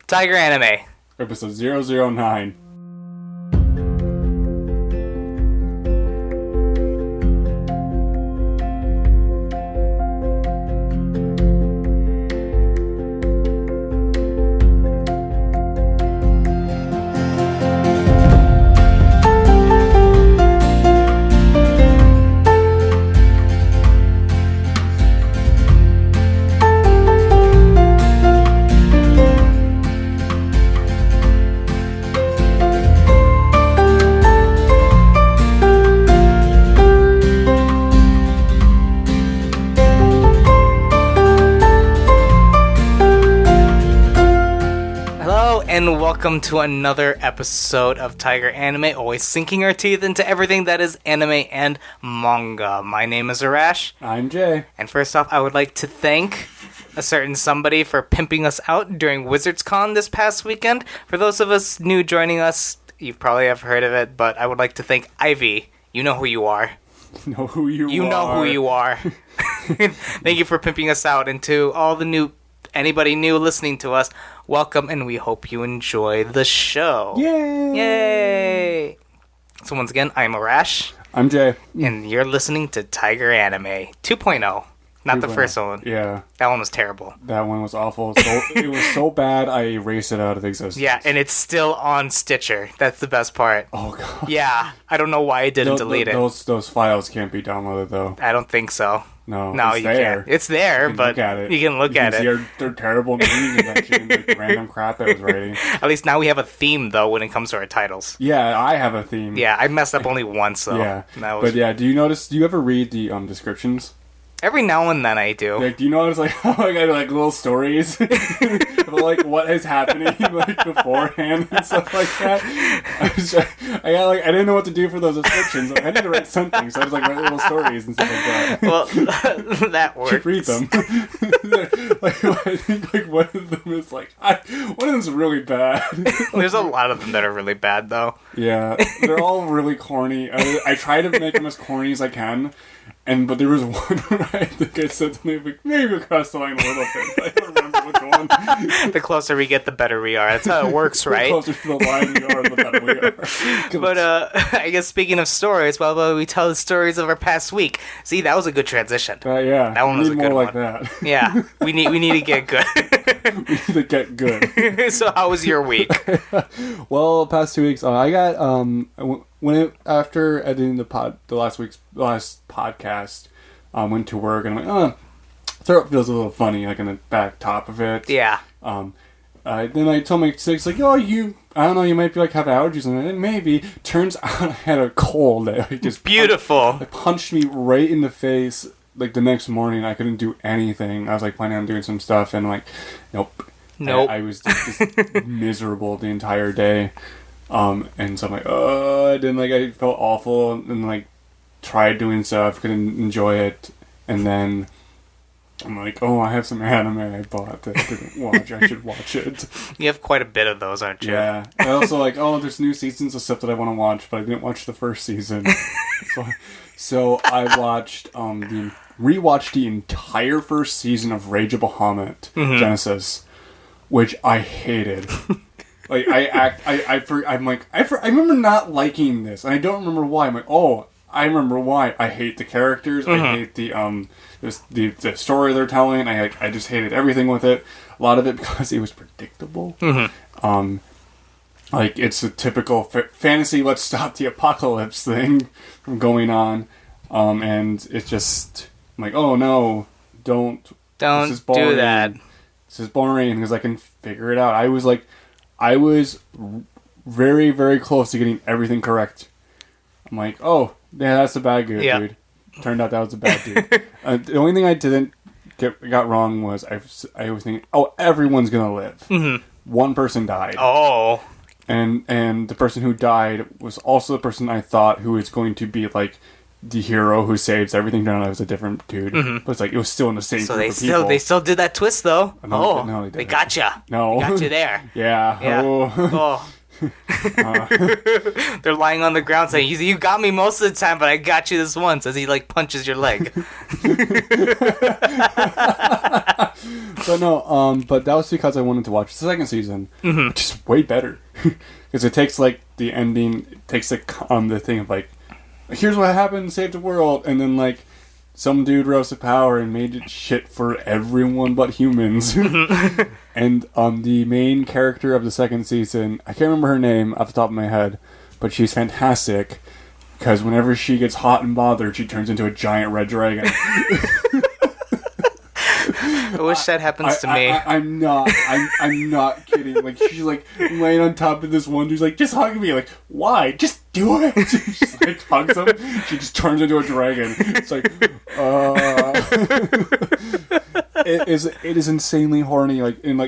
Tiger Anime. Episode 009. And welcome to another episode of Tiger Anime, always sinking our teeth into everything that is anime and manga. My name is Arash. I'm Jay. And first off, I would like to thank a certain somebody for pimping us out during WizardsCon this past weekend. For those of us new joining us, you probably have heard of it, but I would like to thank Ivy. You know who you are. You know who you are. Thank you for pimping us out, and to all the anybody new listening to us, welcome, and we hope you enjoy the show. Yay! So once again, I'm Arash. I'm Jay. And you're listening to Tiger Anime 2.0. Not the first one. Yeah. That one was terrible. That one was awful. It was so bad, I erased it out of existence. Yeah, and it's still on Stitcher. That's the best part. Oh, God. Yeah, I don't know why I didn't delete it. Those files can't be downloaded, though. I don't think so. No, you can't. It's there, but you can look at it. You can see their terrible meanings and the random crap I was writing. At least now we have a theme, though, when it comes to our titles. Yeah, I have a theme. Yeah, I messed up only once, though. Yeah, but yeah, do you ever read the descriptions? Every now and then I do. Like, do you notice how I got little stories of what is happening beforehand and stuff like that? I didn't know what to do for those descriptions. I had to write something, so I just write little stories and stuff like that. Well, that works. Should read them. I think one of them is one of them's really bad. There's a lot of them that are really bad, though. Yeah, they're all really corny. I try to make them as corny as I can. But there was one where I think I said something maybe across the line a little bit. I don't remember which one. The closer we get, the better we are. That's how it works, right? The closer to the line we are, the better we are. But I guess speaking of stories, well, we tell the stories of our past week. See, that was a good transition. Yeah, that one was a good more one. Like that. Yeah, we need to get good. We need to get good. So, how was your week? Well, past 2 weeks, I got after editing the last podcast, went to work and I'm like, throat feels a little funny, in the back top of it. Yeah. Then I told my six, I don't know, you might be have allergies, and maybe. Turns out I had a cold that just beautiful. It punched me right in the face. The next morning, I couldn't do anything. I was planning on doing some stuff, and nope. I was just miserable the entire day. And so I'm I felt awful, and tried doing stuff, couldn't enjoy it, and then I'm I have some anime I bought that I didn't watch. I should watch it. You have quite a bit of those, aren't you? Yeah. I also there's new seasons of stuff that I want to watch, but I didn't watch the first season. So I rewatched the entire first season of Rage of Bahamut Genesis, which I hated. I remember not liking this, and I don't remember why. I remember why. I hate the characters. I hate the story they're telling. I just hated everything with it. A lot of it because it was predictable. It's a typical fantasy. Let's stop the apocalypse thing from going on, and it's just oh no, don't this is boring. Do that. This is boring because I can figure it out. I was very, very close to getting everything correct. I'm yeah, that's a bad dude. Turned out that was a bad dude. The only thing I didn't got wrong was I was thinking, everyone's gonna live. One person died. Oh. And the person who died was also the person I thought who was going to be the hero who saves everything. Turned out it was a different dude. But it was still in the same group of people. They still did that twist though. No, they gotcha. No. They got you there. Yeah. Oh. They're lying on the ground saying, "You got me most of the time, but I got you this once." As he like punches your leg. But no, but that was because I wanted to watch the second season, which is way better because it takes like the ending, it takes the thing of like, here's what happened, saved the world, and then like some dude rose to power and made it shit for everyone but humans. And the main character of the second season, I can't remember her name off the top of my head, but she's fantastic because whenever she gets hot and bothered, she turns into a giant red dragon. I wish that happens to me. I'm not kidding. Like, she's like laying on top of this one dude's like, just hug me. Like, why? Just do it. She just like hugs him. She just turns into a dragon. It's like, it is insanely horny. Like, and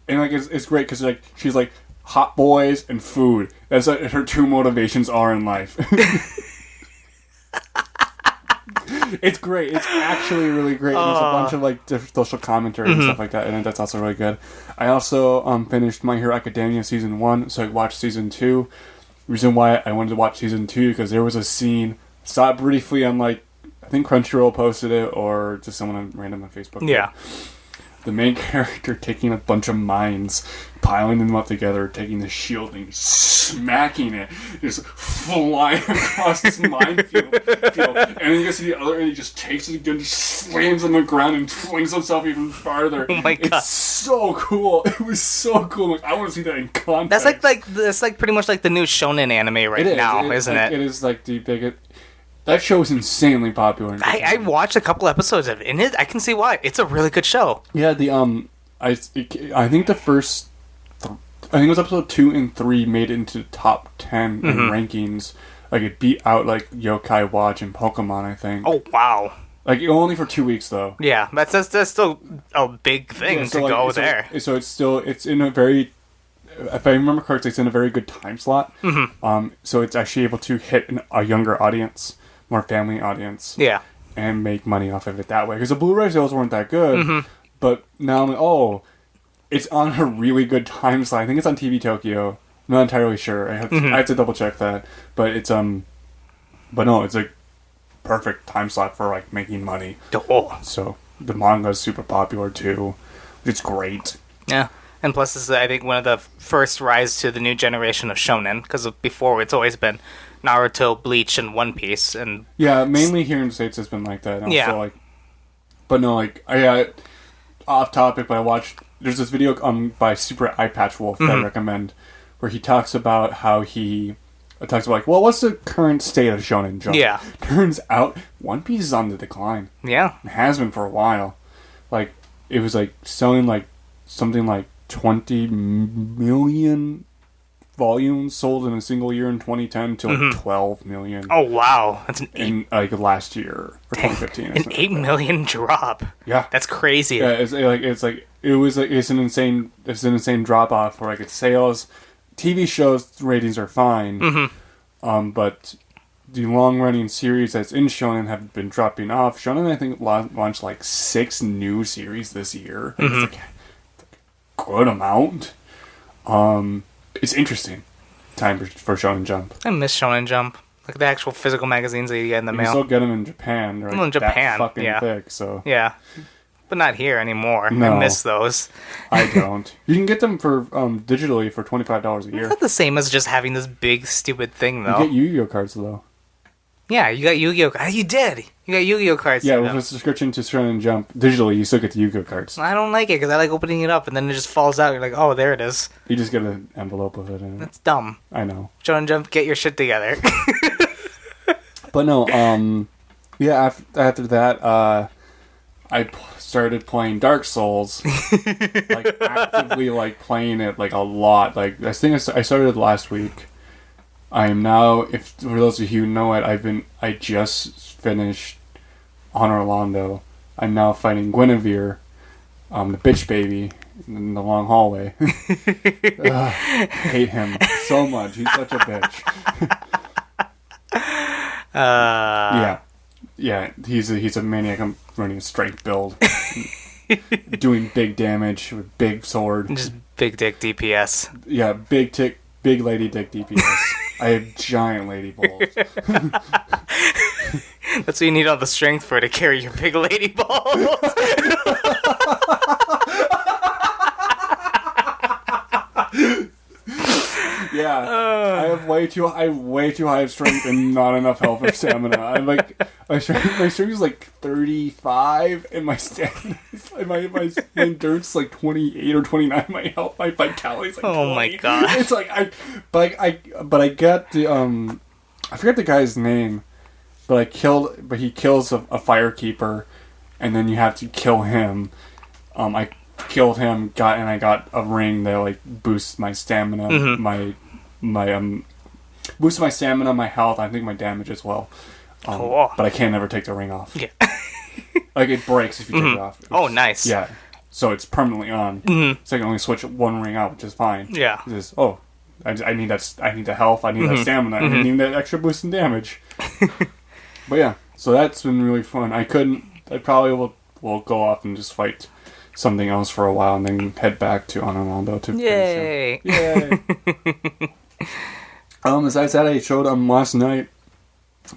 it's great because like she's like hot boys and food. That's what her two motivations are in life. It's great. It's actually really great. And there's a bunch of like social commentary and stuff like that, and that's also really good. I also finished My Hero Academia season 1, so I watched season 2. Reason why I wanted to watch season 2 because there was a scene. Saw it briefly on like, I think Crunchyroll posted it or just someone random on Facebook. Yeah. The main character taking a bunch of mines, piling them up together, taking the shield and smacking it, just flying across this minefield. And then you get to the other end, he just takes it again, just slams on the ground and flings himself even farther. Oh my god. It's so cool. It was so cool. Like, I want to see that in context. That's like pretty much like the new shonen anime now, isn't it? It is like the biggest. That show is insanely popular. I watched a couple episodes of it, and I can see why. It's a really good show. Yeah, I think the first, I think it was episode 2 and 3 made it into the top 10 in rankings. Like, it beat out, like, Yokai Watch and Pokemon, I think. Oh, wow. Like, only for 2 weeks, though. Yeah, that's still a big thing to go there. So it's in a very, if I remember correctly, it's in a very good time slot. So it's actually able to hit a younger audience. More family audience. Yeah. And make money off of it that way. Because the Blu-ray sales weren't that good. But now I'm like, it's on a really good time slot. I think it's on TV Tokyo. I'm not entirely sure. I have to double check that. But it's, but no, it's a perfect time slot for, like, making money. Oh. So the manga is super popular, too. It's great. Yeah. And plus, this is, I think, one of the first rise to the new generation of shonen. Because before, it's always been Naruto, Bleach, and One Piece, and yeah, mainly here in the States has been like that. And also, like, but no, like I off topic, but I watched. There's this video by Super Eye Patch Wolf that I recommend, where he talks about how he talks about like, well, what's the current state of Shonen Jump? Yeah, turns out One Piece is on the decline. Yeah, it has been for a while. Like, it was like selling like something like 20 million volumes sold in a single year in 2010 to like 12 million. Oh wow, that's in like last year or 2015. An 8 million drop. Yeah, that's crazy. Yeah, it's an insane drop off for like its sales. TV shows ratings are fine, but the long running series that's in Shonen have been dropping off. Shonen, I think, launched like 6 new series this year. It's like a good amount. It's interesting time for Shonen Jump. I miss Shonen Jump. Like the actual physical magazines that you get in the mail. You still get them in Japan. They're like in Japan, that fucking thick, so. Yeah. But not here anymore. No, I miss those. I don't. You can get them for digitally for $25 a year. It's not the same as just having this big, stupid thing, though. You get Yu-Gi-Oh cards, though. Yeah, you got Yu-Gi-Oh cards. You did! You got Yu-Gi-Oh cards. Yeah, with a subscription to Shonen Jump, digitally, you still get the Yu-Gi-Oh cards. I don't like it, because I like opening it up, and then it just falls out. You're like, oh, there it is. You just get an envelope of it. In That's dumb. I know. Shonen Jump, get your shit together. But no, yeah, after that, I started playing Dark Souls. Like, actively, like, playing it, like, a lot. Like, I think I started last week. I am now, if for those of you who know it, I just finished on Orlando. I'm now fighting Guinevere, the bitch baby, in the long hallway. Hate him so much. He's such a bitch. Yeah. He's a maniac. I'm running a strength build, doing big damage with big sword. Just big dick DPS. Yeah, big big lady dick DPS. I have giant lady balls. That's what you need all the strength for, to carry your big lady balls. Yeah, I have way too high of strength and not enough health or stamina. I'm like, my strength is like 35, and my stamina is like, my endurance is like 28 or 29. My health, my vitality is like 20. Oh my god! It's like I got the I forget the guy's name, but he kills a firekeeper, and then you have to kill him. I killed him, I got a ring that like boosts my stamina, my boosts my stamina, my health, I think my damage as well. But I can't never take the ring off. Yeah. Like it breaks if you take it off. Oh, nice. Yeah. So it's permanently on. So I can only switch one ring out, which is fine. Yeah. Just I need the health, I need that stamina, I need that extra boost in damage. But yeah, so that's been really fun. I probably will go off and just fight something else for a while and then head back to Ananando to Yay! Yay! Besides that, I showed last night.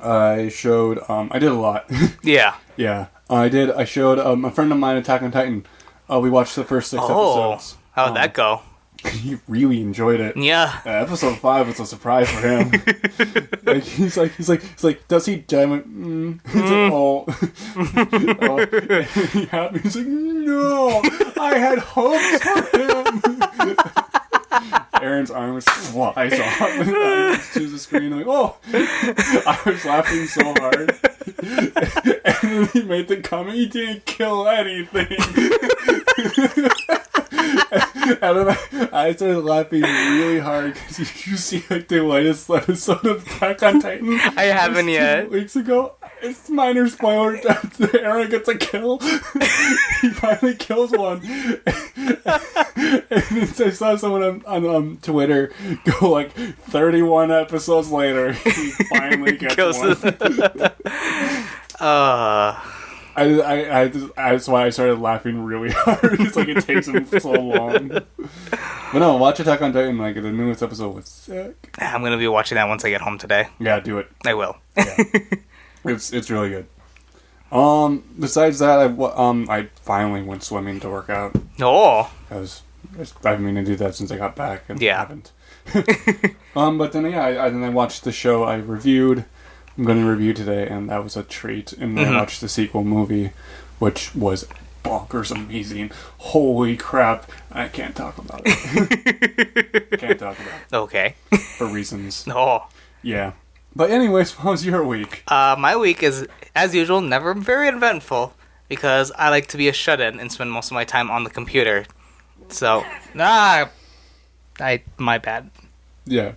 I showed I did a lot. Yeah. Yeah. I showed a friend of mine, Attack on Titan. We watched the first 6 episodes. How'd that go? He really enjoyed it. Yeah. Episode 5 was a surprise for him. Like he's like, does he die? I'm like, He's like, oh. He happy. He's like, no, I had hopes for him. Aaron's arm flies off to the screen. Like, oh, I was laughing so hard. And then he made the comment, he didn't kill anything. And then I started laughing really hard because you see like the latest episode of Attack on Titan. I haven't yet. 2 weeks ago. It's minor spoiler. Aaron gets a kill. He finally kills one. And I saw someone on Twitter go like 31 episodes later. He finally gets one. That's why I started laughing really hard. It's like it takes him so long. But no, watch Attack on Titan. Like the newest episode was sick. I'm gonna be watching that once I get home today. Yeah, do it. I will. Yeah. It's really good. Besides that, I finally went swimming to work out. Oh. Because I've been meaning to do that since I got back and haven't. But then I watched the show I reviewed. I'm going to review today, and that was a treat. And then I watched the sequel movie, which was bonkers amazing. Holy crap. I can't talk about it. Can't talk about it. Okay. For reasons. Oh. Yeah. But anyways, how was your week? My week is, as usual, never very eventful, because I like to be a shut-in and spend most of my time on the computer. So, my bad. Yeah.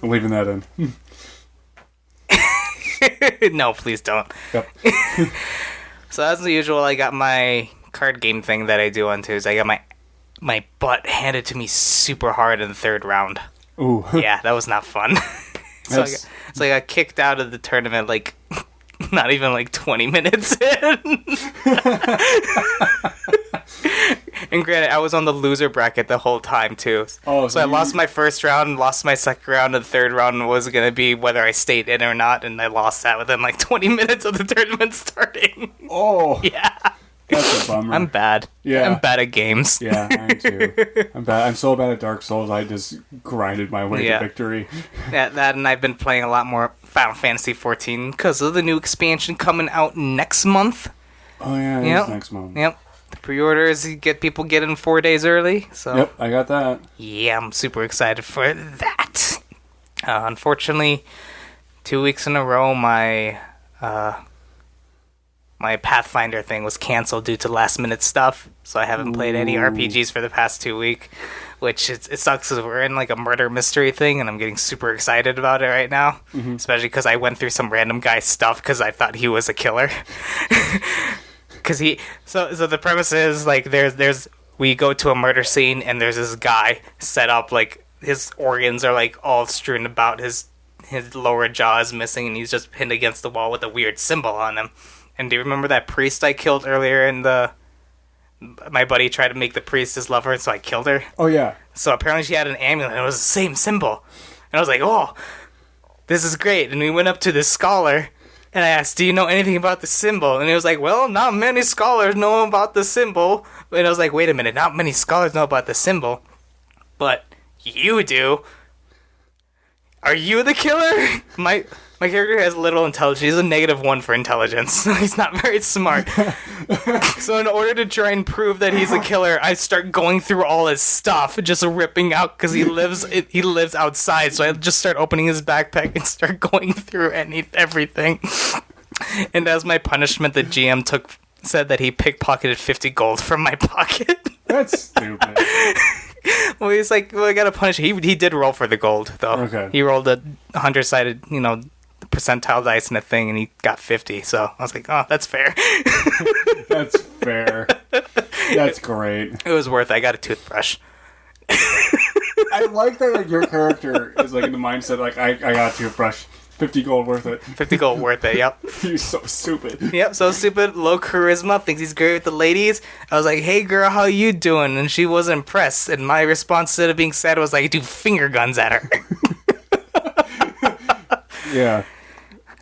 I'm leaving that in. No, please don't. Yep. So as usual, I got my card game thing that I do on Tuesday. I got my butt handed to me super hard in the 3rd round. Ooh. Yeah, that was not fun. So I got kicked out of the tournament like not even like 20 minutes in. And granted, I was on the loser bracket the whole time too. Oh, so I lost my first round, lost my second round, and the 3rd round was going to be whether I stayed in or not, and I lost that within like 20 minutes of the tournament starting. Oh. Yeah. That's a bummer. I'm bad. Yeah. I'm bad at games. Yeah, I am too. I'm so bad at Dark Souls, I just grinded my way to victory. Yeah, that, and I've been playing a lot more Final Fantasy 14 because of the new expansion coming out next month. Oh yeah, it is next month. Yep. The pre-orders, people get in 4 days early. So yep, I got that. Yeah, I'm super excited for that. Unfortunately, 2 weeks in a row, my Pathfinder thing was canceled due to last-minute stuff, so I haven't played any RPGs for the past 2 weeks, which it sucks because we're in like a murder mystery thing, and I'm getting super excited about it right now, especially because I went through some random guy's stuff because I thought he was a killer. Because so the premise is like we go to a murder scene and there's this guy set up, like his organs are like all strewn about, his lower jaw is missing, and he's just pinned against the wall with a weird symbol on him. And do you remember that priest I killed earlier in the my buddy tried to make the priestess love her, so I killed her. Oh, yeah. So apparently she had an amulet, and it was the same symbol. And I was like, oh, this is great. And we went up to this scholar, and I asked, do you know anything about the symbol? And he was like, well, not many scholars know about the symbol. And I was like, wait a minute, not many scholars know about the symbol. But you do. Are you the killer? My character has little intelligence. He's a -1 for intelligence. He's not very smart. So in order to try and prove that he's a killer, I start going through all his stuff, just ripping out, because he lives outside. So I just start opening his backpack and start going through everything. And as my punishment, the GM said that he pickpocketed 50 gold from my pocket. That's stupid. Well, he's like, well, I gotta punish. He did roll for the gold, though. Okay. He rolled a 100-sided, percentile dice and a thing, and he got 50. So I was like, oh, that's fair. That's fair. That's great. It was worth it. I got a toothbrush. I like that like, your character is like in the mindset like I got a toothbrush. 50 gold worth it. 50 gold worth it, yep. He's so stupid. Yep, so stupid, low charisma, thinks he's great with the ladies. I was like, hey girl, how you doing? And she was impressed. And my response, instead of being sad, was like, do finger guns at her. Yeah.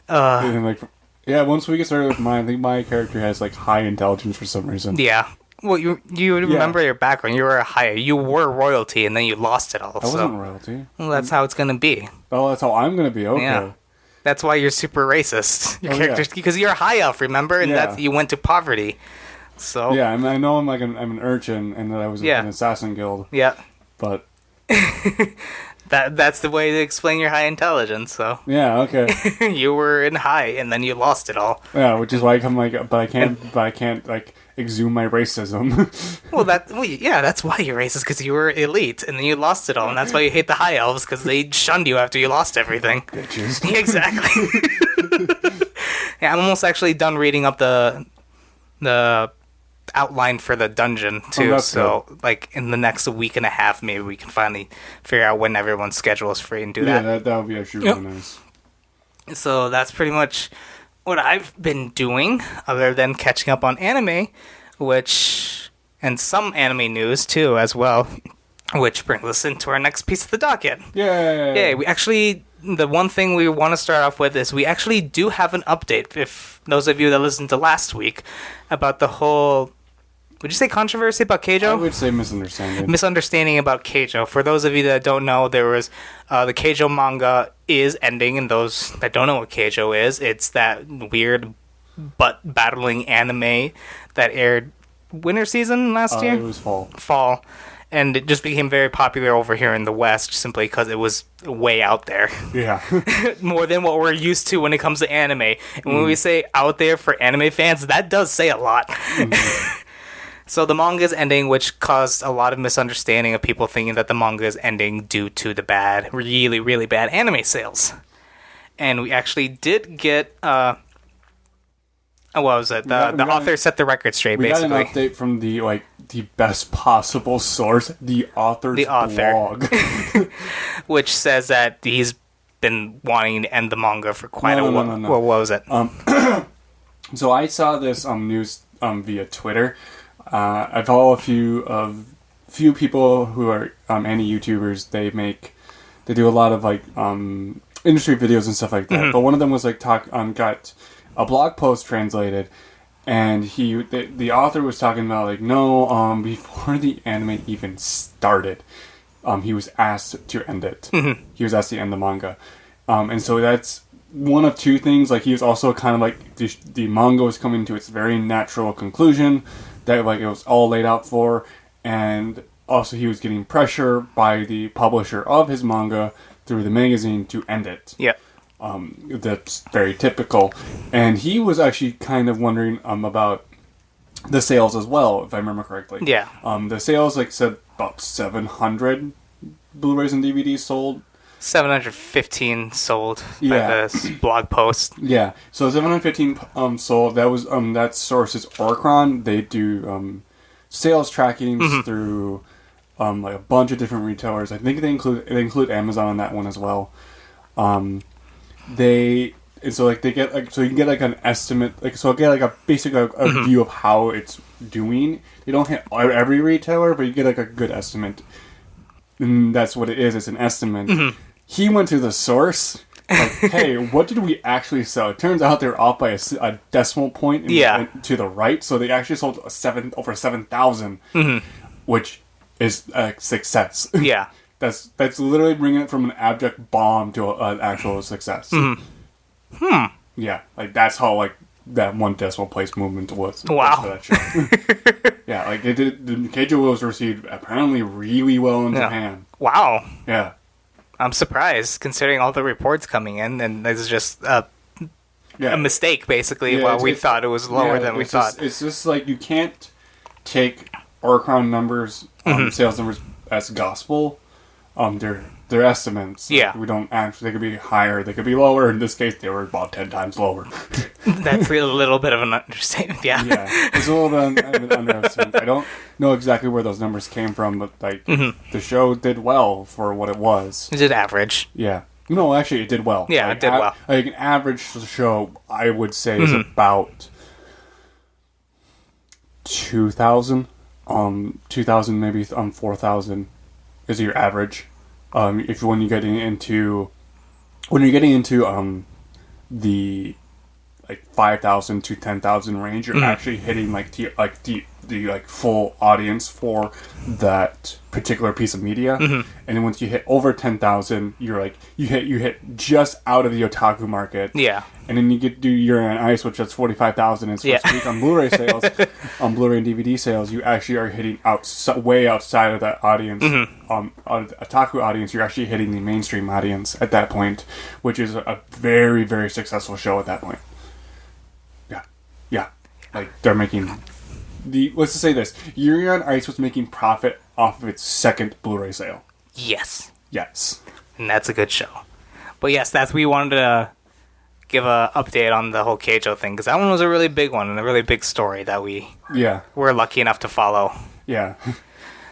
And like, yeah, once we get started with mine, I think my character has like high intelligence for some reason. Yeah. Well, you remember your background. You were royalty, and then you lost it all. I wasn't royalty. Well, that's how it's going to be. Oh, that's how I'm going to be. Okay. Yeah. That's why you're super racist. Your character, because you're a high elf, remember? And that's you went to poverty. So yeah, I know I'm an urchin, and that I was in an assassin guild. Yeah, but that's the way to explain your high intelligence. So yeah, okay. You were in high, and then you lost it all. Yeah, which is why I'm like, but I can't like exhume my racism. That's why you're racist, because you were elite, and then you lost it all, and that's why you hate the high elves, because they shunned you after you lost everything. Bitches. Exactly. Yeah, I'm almost actually done reading up the outline for the dungeon too. So good. Like in the next week and a half, maybe we can finally figure out when everyone's schedule is free and do that. Yeah, that would be actually really nice. So that's pretty much what I've been doing, other than catching up on anime, and some anime news too as well, which brings us into our next piece of the docket. Yay! We actually, the one thing we want to start off with is we actually do have an update. If those of you that listened to last week about the whole, would you say controversy about Keijo? I would say misunderstanding. Misunderstanding about Keijo. For those of you that don't know, there was the Keijo manga is ending, and those that don't know what Keijo is, it's that weird butt battling anime that aired winter season last year. It was fall, and it just became very popular over here in the West simply because it was way out there. Yeah. More than what we're used to when it comes to anime. And when we say out there for anime fans, that does say a lot. So the manga is ending, which caused a lot of misunderstanding of people thinking that the manga is ending due to the bad, really, really bad anime sales. And we actually did get, what was it? The author set the record straight, basically. We got an update from the best possible source, the author's blog. Which says that he's been wanting to end the manga for quite a while. No. Well, what was it? So I saw this news via Twitter. I follow a few people who are any YouTubers. They do a lot of industry videos and stuff like that. Mm-hmm. But one of them was got a blog post translated, and the author was talking about before the anime even started, he was asked to end it. Mm-hmm. He was asked to end the manga, and so that's one of two things. He was also kind of the manga was coming to its very natural conclusion that it was all laid out for, and also he was getting pressure by the publisher of his manga through the magazine to end it. Yeah. That's very typical. And he was actually kind of wondering about the sales as well, if I remember correctly. Yeah. The sales, said about 700 Blu-rays and DVDs sold. 715 sold by this blog post. Yeah. So 715 sold. That was that source is Oricron. They do sales trackings through a bunch of different retailers. I think they include Amazon on that one as well. They And so like they get like so you can get like an estimate like so get like a basic a view of how it's doing. They don't hit every retailer, but you get like a good estimate. And that's what it is. It's an estimate. He went to the source. Like, hey, what did we actually sell? It turns out they're off by a decimal point to the right. So they actually sold over 7,000, which is a success. Yeah. That's literally bringing it from an abject bomb to an actual success. Yeah, like that's how like that one decimal place movement was. Wow. For that show. Yeah, like it did. The Keijo was received apparently really well in Japan. Wow. Yeah. I'm surprised considering all the reports coming in, and this is just a mistake basically. While we thought it was lower than we thought. It's just like you can't take Oricon numbers, sales numbers as gospel. They're estimates. Yeah. We don't actually. They could be higher. They could be lower. In this case, they were about 10 times lower. That's a little bit of an understatement. Yeah. Yeah. It's a little bit of an underestimate. I don't know exactly where those numbers came from, but like the show did well for what it was. It did average. Yeah. No, actually, it did well. Yeah, like, it did well. Like an average show, I would say, is about 2,000. 2,000, maybe 4,000 is your average. If when you're getting into the like 5,000 to 10,000 range, you're actually hitting like the full audience for that particular piece of media. And then once you hit over 10,000, you're like you hit just out of the otaku market. Yeah. And then you do Yuri on Ice, which that's 45,000 in first week on Blu-ray sales, on Blu-ray and DVD sales. You actually are hitting way outside of that audience. Otaku audience, you're actually hitting the mainstream audience at that point, which is a very, very successful show at that point. Yeah. Like they're making let's just say this: Yuri on Ice was making profit off of its second Blu-ray sale. Yes. And that's a good show. But yes, we wanted to give a update on the whole Keijo thing, because that one was a really big one and a really big story that we were lucky enough to follow. Yeah.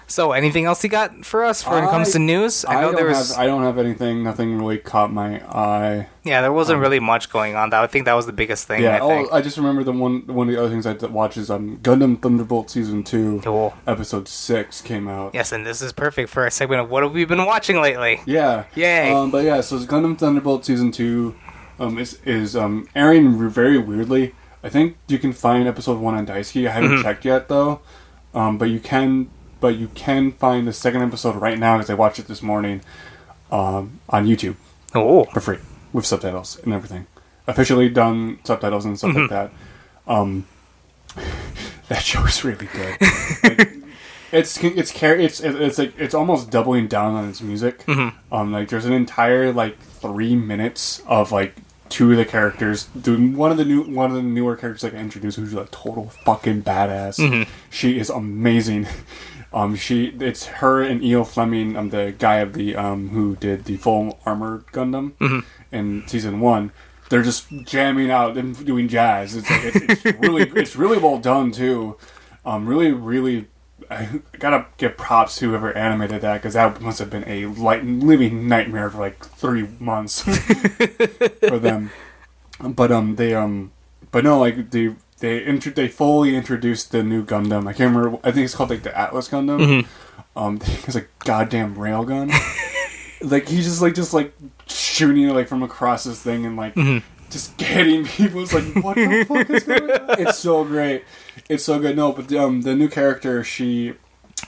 So, anything else you got for us when it comes to news? I don't have anything. Nothing really caught my eye. Yeah, there wasn't really much going on. I think that was the biggest thing. Yeah. I just remember one of the other things I watched is Gundam Thunderbolt Season 2, Episode 6 came out. Yes, and this is perfect for our segment of what have we been watching lately. Yeah. Yay. But yeah, so Gundam Thunderbolt Season 2 is airing very weirdly. I think you can find Episode 1 on Daisuke. I haven't checked yet though. But you can find the second episode right now, because I watched it this morning on YouTube for free with subtitles and everything. Officially done subtitles and stuff like that. That show is really good. Like, it's almost doubling down on its music. Like there's an entire like 3 minutes of like two of the characters. One of the newer characters like I introduced, who's a total fucking badass. She is amazing. It's her and E.O. Fleming, the guy of the who did the Full Armored Gundam in season 1. They're just jamming out and doing jazz. It's really well done too. Really, I gotta give props to whoever animated that, because that must have been a living nightmare for like 3 months for them. But no, like they fully introduced the new Gundam. I can't remember. I think it's called like the Atlas Gundam. It's a goddamn railgun. Like he's just like shooting like from across this thing and like just hitting people. It's like, what the fuck is going on? It's so great. It's so good. No, but the new character,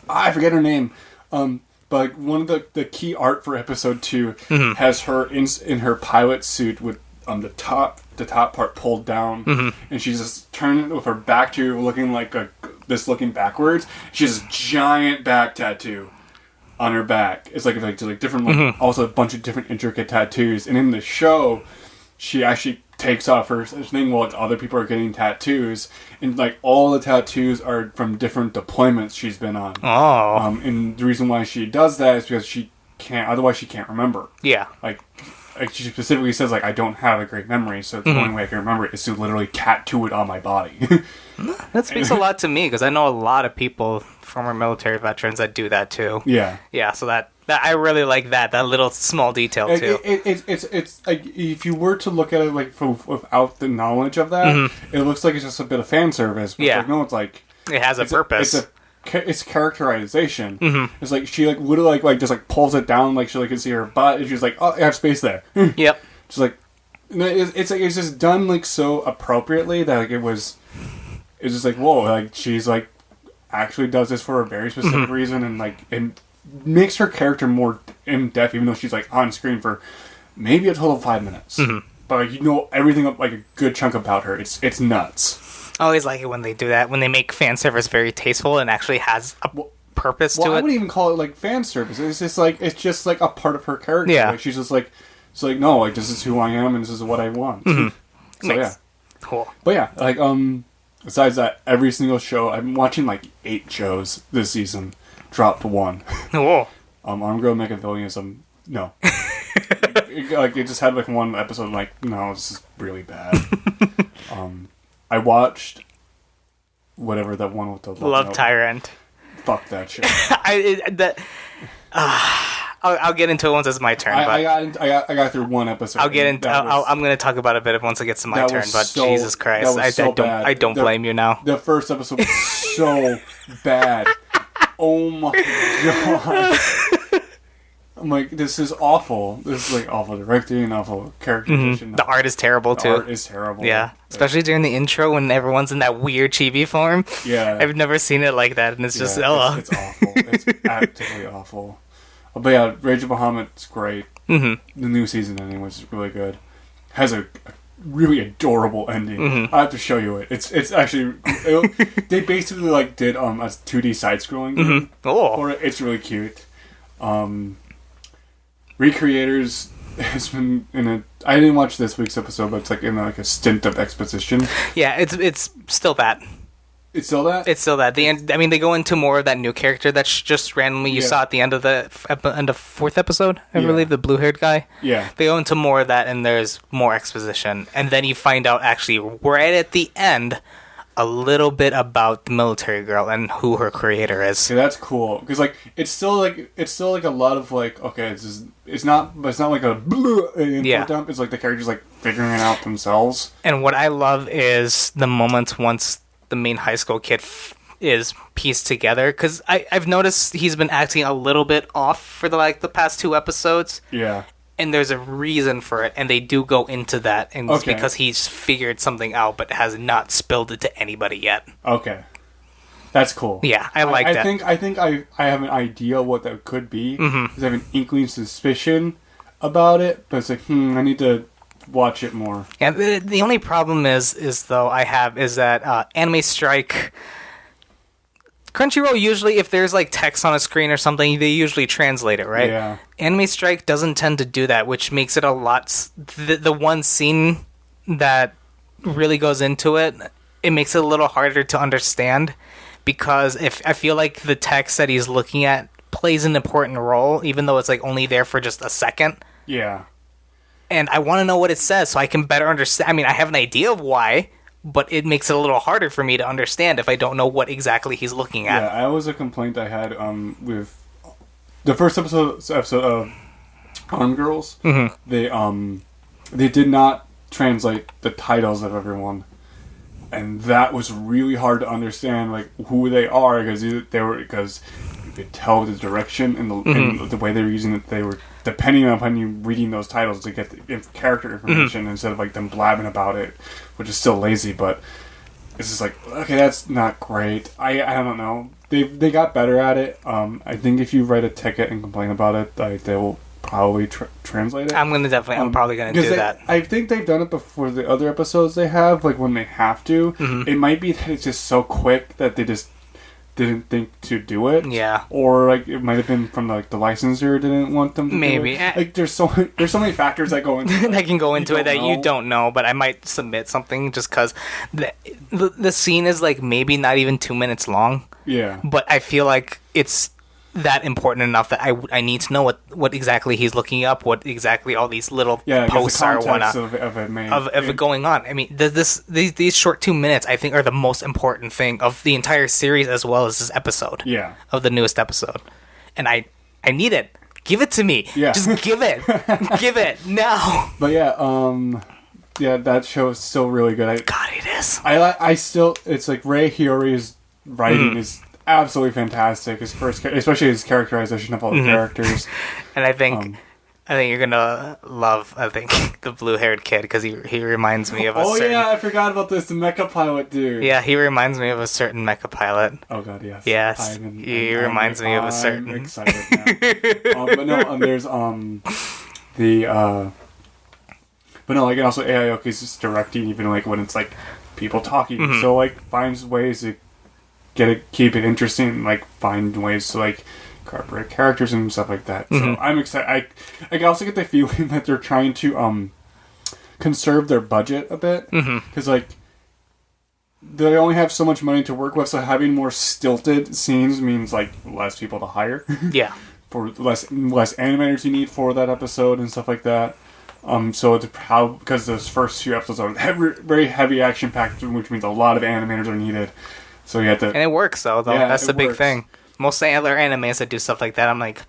I forget her name. But like, one of the key art for episode 2 has her in her pilot suit with the top part pulled down, and she's just turned with her back to you, looking like looking backwards. She has a giant back tattoo on her back. It's like different, also a bunch of different intricate tattoos. And in the show, she actually takes off her thing while other people are getting tattoos, and like all the tattoos are from different deployments she's been on. And the reason why she does that is because she can't remember. Yeah. Like she specifically says, like, I don't have a great memory, so the only way I can remember it is to literally tattoo it on my body. That speaks a lot to me, because I know a lot of people, former military veterans, that do that too. Yeah. Yeah, so that I really like that little small detail too. It's like if you were to look at it like without the knowledge of that, it looks like it's just a bit of fan service. But like, no, it's like it has a purpose. It's characterization. It's like she like literally like just like pulls it down like she can see her butt, and she's like, oh, I have space there. Yep. She's like, it's like it's just done like so appropriately that like it's just like, whoa, like she's like actually does this for a very specific reason, and like it makes her character more in depth, even though she's like on screen for maybe a total of 5 minutes. But like, you know everything like a good chunk about her. It's nuts. I always like it when they do that, when they make fan service very tasteful and actually has a purpose to it. I wouldn't even call it like fan service. It's just like a part of her character. Yeah. Like she's just like, it's like, no, like this is who I am and this is what I want. So yeah. Cool. But yeah, like besides that, every single show, I'm watching like 8 shows this season. Dropped 1. Whoa. Armed Girl Mechavillianism. No. it just had like 1 episode. I'm like, no, this is really bad. I watched whatever that one with the Love Tyrant. Fuck that shit. I'll get into it once it's my turn. I got through 1 episode. I'll get into. I'm going to talk about it a bit once it gets to my turn. But Jesus Christ, I don't blame you now. The first episode was so bad. Oh my god. I'm like, this is awful. This is like awful directing, awful characterization. The art is terrible too. The art is terrible. Yeah, especially during the intro when everyone's in that weird chibi form. Yeah, I've never seen it like that, and it's just it's awful. It's absolutely awful. But yeah, Rage of Bahamut's great. The new season ending was really good. Has a really adorable ending. I have to show you it. It's actually they basically like did a 2D side scrolling for it. It's really cute. Recreators has been in a. I didn't watch this week's episode, but it's like in like a stint of exposition. Yeah, it's still that. It's still that. It's still that. The end. I mean, they go into more of that new character that's just randomly you saw at the end of the 4th episode. I believe the blue-haired guy. Yeah, they go into more of that, and there's more exposition, and then you find out actually right at the end a little bit about the military girl and who her creator is. Yeah, that's cool because like it's still like a lot of like okay, it's not like a dump. It's like the characters like figuring it out themselves. And what I love is the moments once the main high school kid is pieced together, because I've noticed he's been acting a little bit off for the past 2 episodes. Yeah. And there's a reason for it, and they do go into that, and it's because he's figured something out, but has not spilled it to anybody yet. Okay, that's cool. Yeah, I like that. I think I have an idea what that could be. Because I have an inkling suspicion about it, but it's like, I need to watch it more. Yeah, the only problem is that Anime Strike. Crunchyroll usually, if there's like text on a screen or something, they usually translate it, right? Yeah. Anime Strike doesn't tend to do that, which makes it a lot. The one scene that really goes into it, it makes it a little harder to understand, because if I feel like the text that he's looking at plays an important role, even though it's like only there for just a second. Yeah. And I want to know what it says so I can better understand. I mean, I have an idea of why, but it makes it a little harder for me to understand if I don't know what exactly he's looking at. Yeah, that was a complaint I had with the first episode of Armed Girls. They did not translate the titles of everyone, and that was really hard to understand, like who they are, because you could tell the direction and the way they were using it. They were depending upon you reading those titles to get the character information instead of like them blabbing about it, which is still lazy. But it's just like, okay, that's not great. I don't know. They got better at it. I think if you write a ticket and complain about it, they will probably translate it. I'm probably gonna do that. I think they've done it before the other episodes they have, like when they have to. It might be that it's just so quick that they just didn't think to do it. Yeah. Or like it might have been from like the licensor didn't want them to maybe do it. Like there's so many factors that go into that can go into it that you don't know, but I might submit something just because the scene is like maybe not even 2 minutes long. Yeah. But I feel like it's that important enough that I need to know what exactly he's looking up, what exactly all these little posts are, of it going on. I mean, these short 2 minutes I think are the most important thing of the entire series as well as this episode. Yeah. Of the newest episode, and I need it. Give it to me. Yeah. Just give it. Give it now. But yeah, that show is still really good. God, it is. I still, it's like Ray Hiyori's writing is absolutely fantastic. Especially his characterization of all the characters. And I think you're gonna love the blue-haired kid because he reminds me of a certain... yeah, I forgot about this. The mecha pilot dude. Yeah, he reminds me of a certain mecha pilot. Oh god, yes. Yes, he reminds me of a certain... I'm excited now. But no, there's but no, like, and also Aoki's just directing even like when it's like people talking. So like finds ways to keep it interesting, like find ways to like incorporate characters and stuff like that. So I'm excited. I also get the feeling that they're trying to conserve their budget a bit because like they only have so much money to work with. So having more stilted scenes means like less people to hire. Yeah, for less animators you need for that episode and stuff like that. So it's because those first few episodes are very heavy action packed, which means a lot of animators are needed. So you have to, and it works though. Yeah, that's the big thing. Most other animes that do stuff like that, I'm like,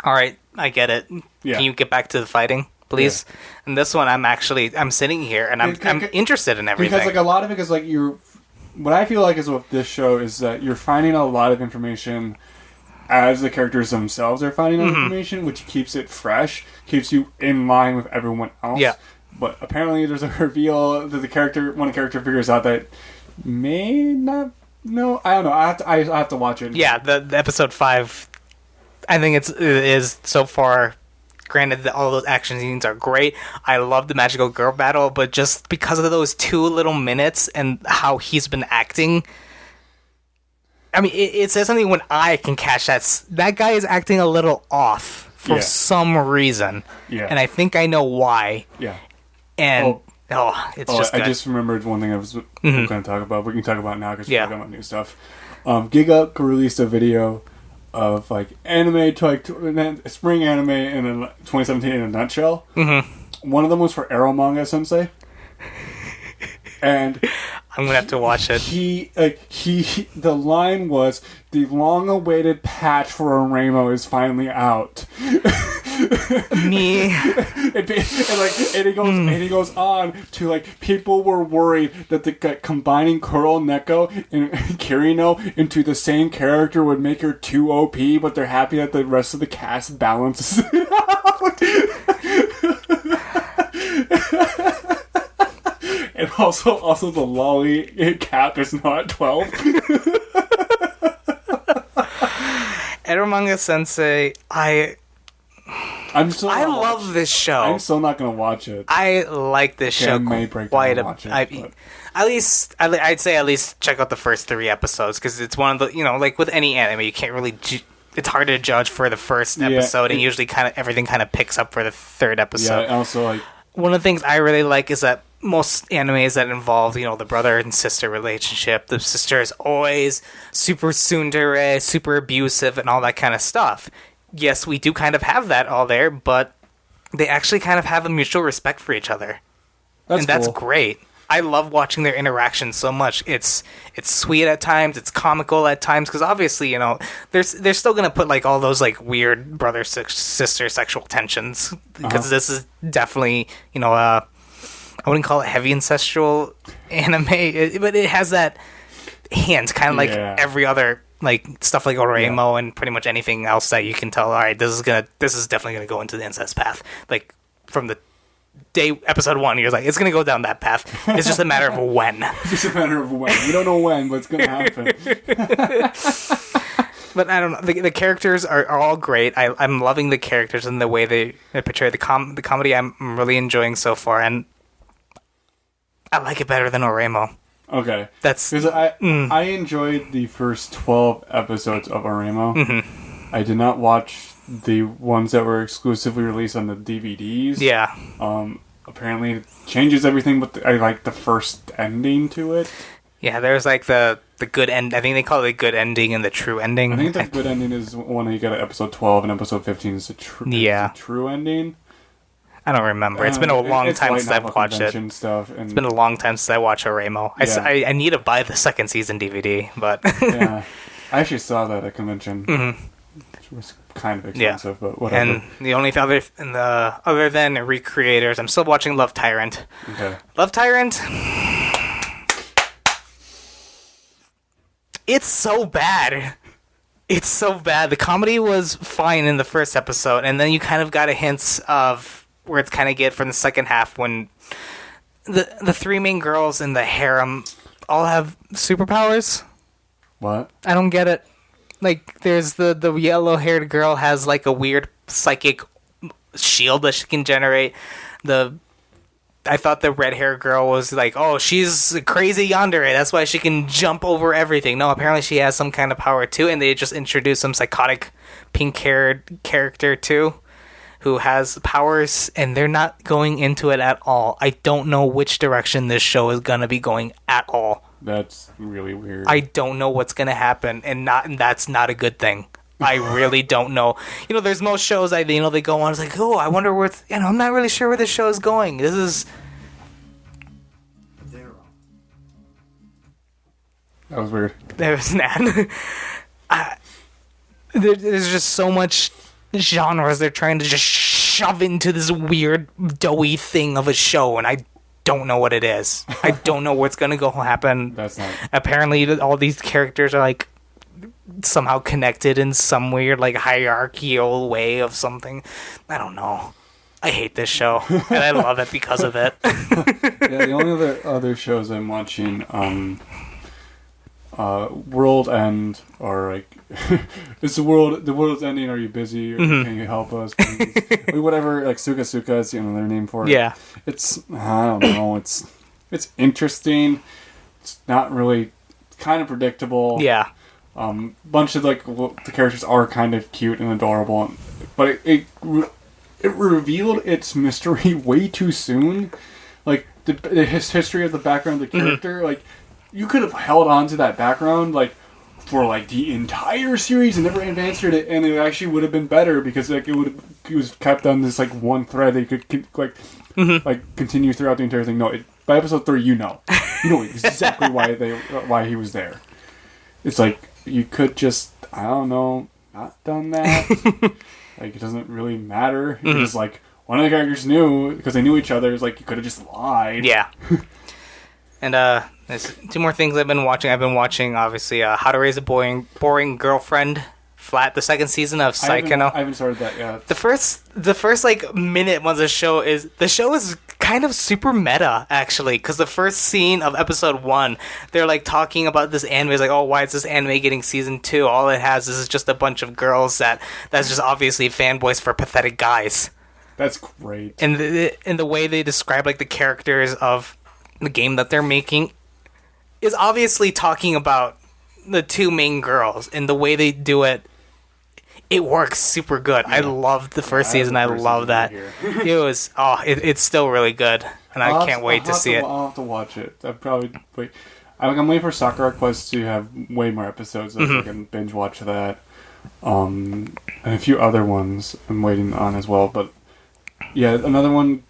all right, I get it. Yeah. Can you get back to the fighting, please? Yeah. And this one, I'm sitting here and I'm interested in everything because like a lot of it is like what I feel like is with this show is that you're finding a lot of information as the characters themselves are finding information, which keeps it fresh, keeps you in line with everyone else. Yeah. But apparently there's a reveal that one character figures out that may not know. I don't know. I have to watch it. Yeah, the episode 5, I think it is so far. Granted, all those action scenes are great. I love the magical girl battle, but just because of those 2 little minutes and how he's been acting... I mean, it says something when I can catch that guy is acting a little off for some reason. Yeah. And I think I know why. Yeah. And, it's just good. I just remembered one thing I was going to talk about. We can talk about it now because we're talking about new stuff. Giga released a video of, like, anime, spring anime in 2017 in a nutshell. One of them was for Arrow Manga Sensei. And... I'm gonna have to watch it. The line was, "The long-awaited patch for Oremo is finally out." Me. and he goes on to like, people were worried that combining Kuro Neko and Kirino into the same character would make her too OP, but they're happy that the rest of the cast balances it out. And also the lolly cap is not 12. Eromanga Sensei, I love this show. I'm still not going to watch it. I like this show quite a bit. I'd say at least check out the first 3 episodes because it's one of the, like with any anime, you can't really... It's hard to judge for the first episode, and usually everything kind of picks up for the 3rd episode. Yeah, also like... One of the things I really like is that most animes that involve, the brother and sister relationship, the sister is always super tsundere, super abusive, and all that kind of stuff. Yes, we do kind of have that all there, but they actually kind of have a mutual respect for each other. That's great. I love watching their interactions so much. It's sweet at times, it's comical at times, because obviously, they're still going to put like all those like weird brother-sister sexual tensions, because this is definitely, I wouldn't call it heavy ancestral anime, but it has that hint, kind of like every other like stuff like Oremo and pretty much anything else that you can tell. All right, this is definitely gonna go into the incest path. Like from the day episode 1, you're like, it's gonna go down that path. It's just a matter of when. It's just a matter of when. We don't know when, but it's gonna happen. But I don't know. The characters are all great. I'm loving the characters and the way they portray the comedy. I'm really enjoying so far, and I like it better than Oremo. Okay. That's because I enjoyed the first 12 episodes of Oremo. I did not watch the ones that were exclusively released on the DVDs. Yeah. Apparently it changes everything, but I like the first ending to it. Yeah, there's like the good end. I think they call it the good ending and the true ending. I think the good ending is when you get episode 12 and episode 15 is the true ending. I don't remember. It's been a long time since I've watched it. It's been a long time since I watched Oremo. I need to buy the 2nd season DVD, but... Yeah. I actually saw that at a convention. kind of expensive, but whatever. And the only other than recreators, I'm still watching Love Tyrant. Okay. Love Tyrant. It's so bad. It's so bad. The comedy was fine in the first episode, and then you kind of got a hint of where it's kind of get from the second half when the three main girls in the harem all have superpowers. What? I don't get it. Like, there's the yellow-haired girl has, like, a weird psychic shield that she can generate. I thought the red-haired girl was like, oh, she's crazy yandere. That's why she can jump over everything. No, apparently she has some kind of power, too. And they just introduced some psychotic pink-haired character, too, who has powers. And they're not going into it at all. I don't know which direction this show is going to be going at all. That's really weird. I don't know what's going to happen. And that's not a good thing. I really don't know. You know, there's most shows they go on. It's like, oh, I wonder where it's... I'm not really sure where this show is going. This is... That was weird. There was an there's just so much genres they're trying to just shove into this weird, doughy thing of a show, and I don't know what it is. I don't know what's going to happen. That's not... Apparently, all these characters are, like, somehow connected in some weird, like, hierarchical way of something. I don't know. I hate this show, and I love it because of it. Yeah, the only other shows I'm watching, World End, or like, the world's ending, are you busy, or can you help us, please? Whatever, like Suka Suka is, their name for it. Yeah. It's, I don't know, it's interesting. It's not really, kind of predictable. Yeah. Bunch of, like, the characters are kind of cute and adorable, but it revealed its mystery way too soon. Like, the history of the background of the character, like, you could have held on to that background, like, for, like, the entire series and never advanced it, and it actually would have been better because, like, it was kept on this, like, one thread that you could, like, continue throughout the entire thing. No, by episode 3, you know exactly why he was there. It's like, you could just, I don't know, not done that. Like, it doesn't really matter. It's just like, one of the characters knew, because they knew each other, it's like, you could have just lied. Yeah. And, there's two more things I've been watching. I've been watching, obviously, How to Raise a Boring Girlfriend, the second season of Psycho. I haven't started that yet. The first like minute once the show is kind of super meta, actually, because the first scene of episode 1, they're like talking about this anime. It's like, oh, why is this anime getting season 2? All it has is just a bunch of girls that's just obviously fanboys for pathetic guys. That's great. And the way they describe, like, the characters of the game that they're making is obviously talking about the two main girls, and the way they do it works super good. Yeah. I loved the first season. I love that. It was it's still really good, and I can't wait to see it. I'll have to watch it. I'm waiting for Sakura Quest to have way more episodes so I can binge watch that. And a few other ones I'm waiting on as well. But yeah, another one,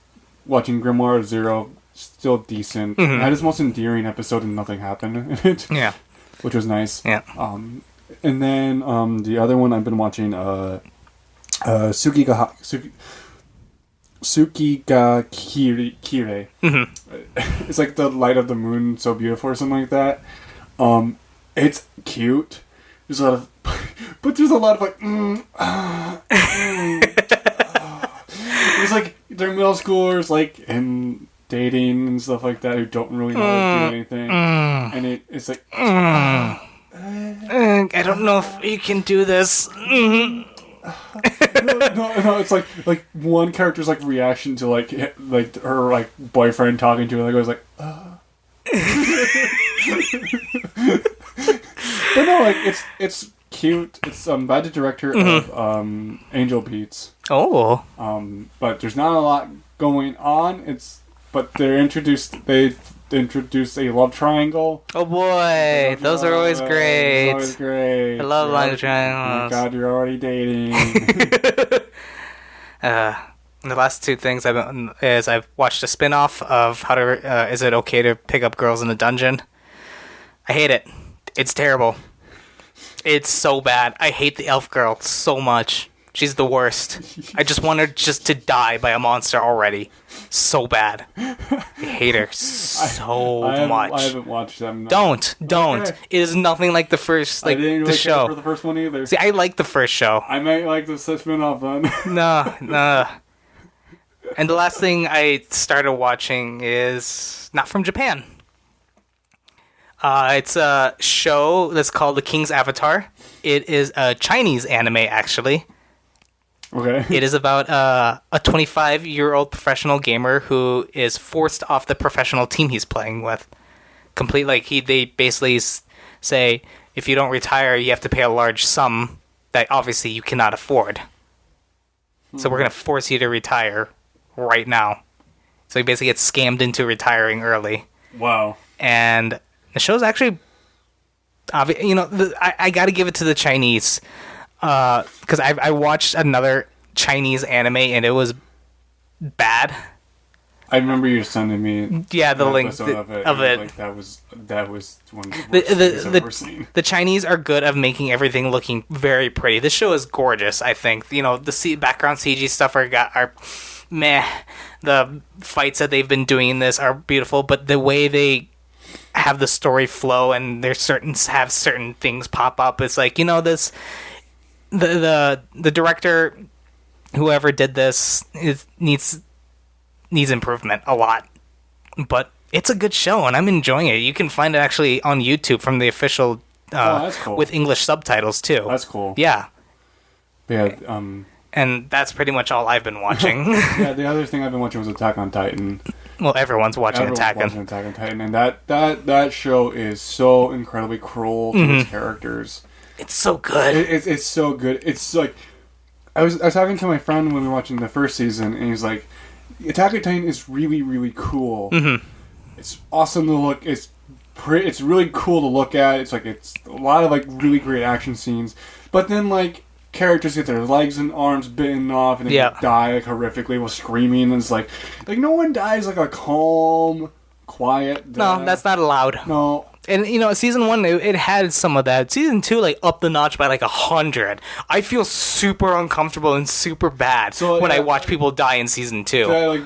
watching Grimoire Zero, still decent. It had its most endearing episode and nothing happened in it. Yeah. Which was nice. Yeah. And then the other one I've been watching, Tsukiga Kire. It's like the light of the moon, so beautiful, or something like that. It's cute. There's a lot of, but there's a lot of like, it's like they're middle schoolers, like, and dating and stuff like that, who don't really know how to do anything, and it's like, I don't know if you can do this. no, it's like one character's like reaction to like her like boyfriend talking to her, like, I was like, but no, like, it's cute. It's by the director of Angel Beats. Oh. But there's not a lot going on. But they introduced a love triangle. Oh boy, those are always great. Always great. I love love triangles. Oh my God, you're already dating. The last two things I've watched a spin-off of How to Is It Okay to Pick Up Girls in a Dungeon. I hate it. It's terrible. It's so bad. I hate the elf girl so much. She's the worst. I just want her just to die by a monster already. So bad. I hate her so much. I haven't watched them. Don't. Okay. It is nothing like the first, like, I didn't really the show. care for the first one either. See, I like the first show. I might like the spin-off then. No. And the last thing I started watching is not from Japan. It's a show that's called The King's Avatar. It is a Chinese anime, actually. Okay. It is about a 25-year-old professional gamer who is forced off the professional team he's playing with. They basically say, if you don't retire, you have to pay a large sum that obviously you cannot afford. So we're going to force you to retire right now. So he basically gets scammed into retiring early. Wow. And the show's actually, I got to give it to the Chinese, because I watched another Chinese anime and it was bad. I remember you sending me the link of it. Like, that was one of the worst things I've ever seen. The Chinese are good at making everything looking very pretty. This show is gorgeous. I think the background CG stuff are meh. The fights that they've been doing in this are beautiful, but the way they have the story flow and have certain things pop up, it's like, this the director, whoever did this, needs improvement a lot, but it's a good show and I'm enjoying it. You can find it actually on YouTube from the official that's cool. with English subtitles too. That's cool. Yeah. And that's pretty much all I've been watching. Yeah, the other thing I've been watching was Attack on Titan. Well, everyone's watching Attack on Titan, and that show is so incredibly cruel to its characters. It's so good. It's so good. It's like I was talking to my friend when we were watching the first season, and he's like, Attack on Titan is really, really cool. Mm-hmm. It's awesome to look. It's really cool to look at. It's a lot of like really great action scenes, but then like characters get their legs and arms bitten off and they die like horrifically while screaming, and it's like no one dies like a calm, quiet death. No, that's not allowed. No. And season 1 it had some of that. Season 2 like up the notch by like 100. I feel super uncomfortable and super bad when I watch people die in season 2. Yeah,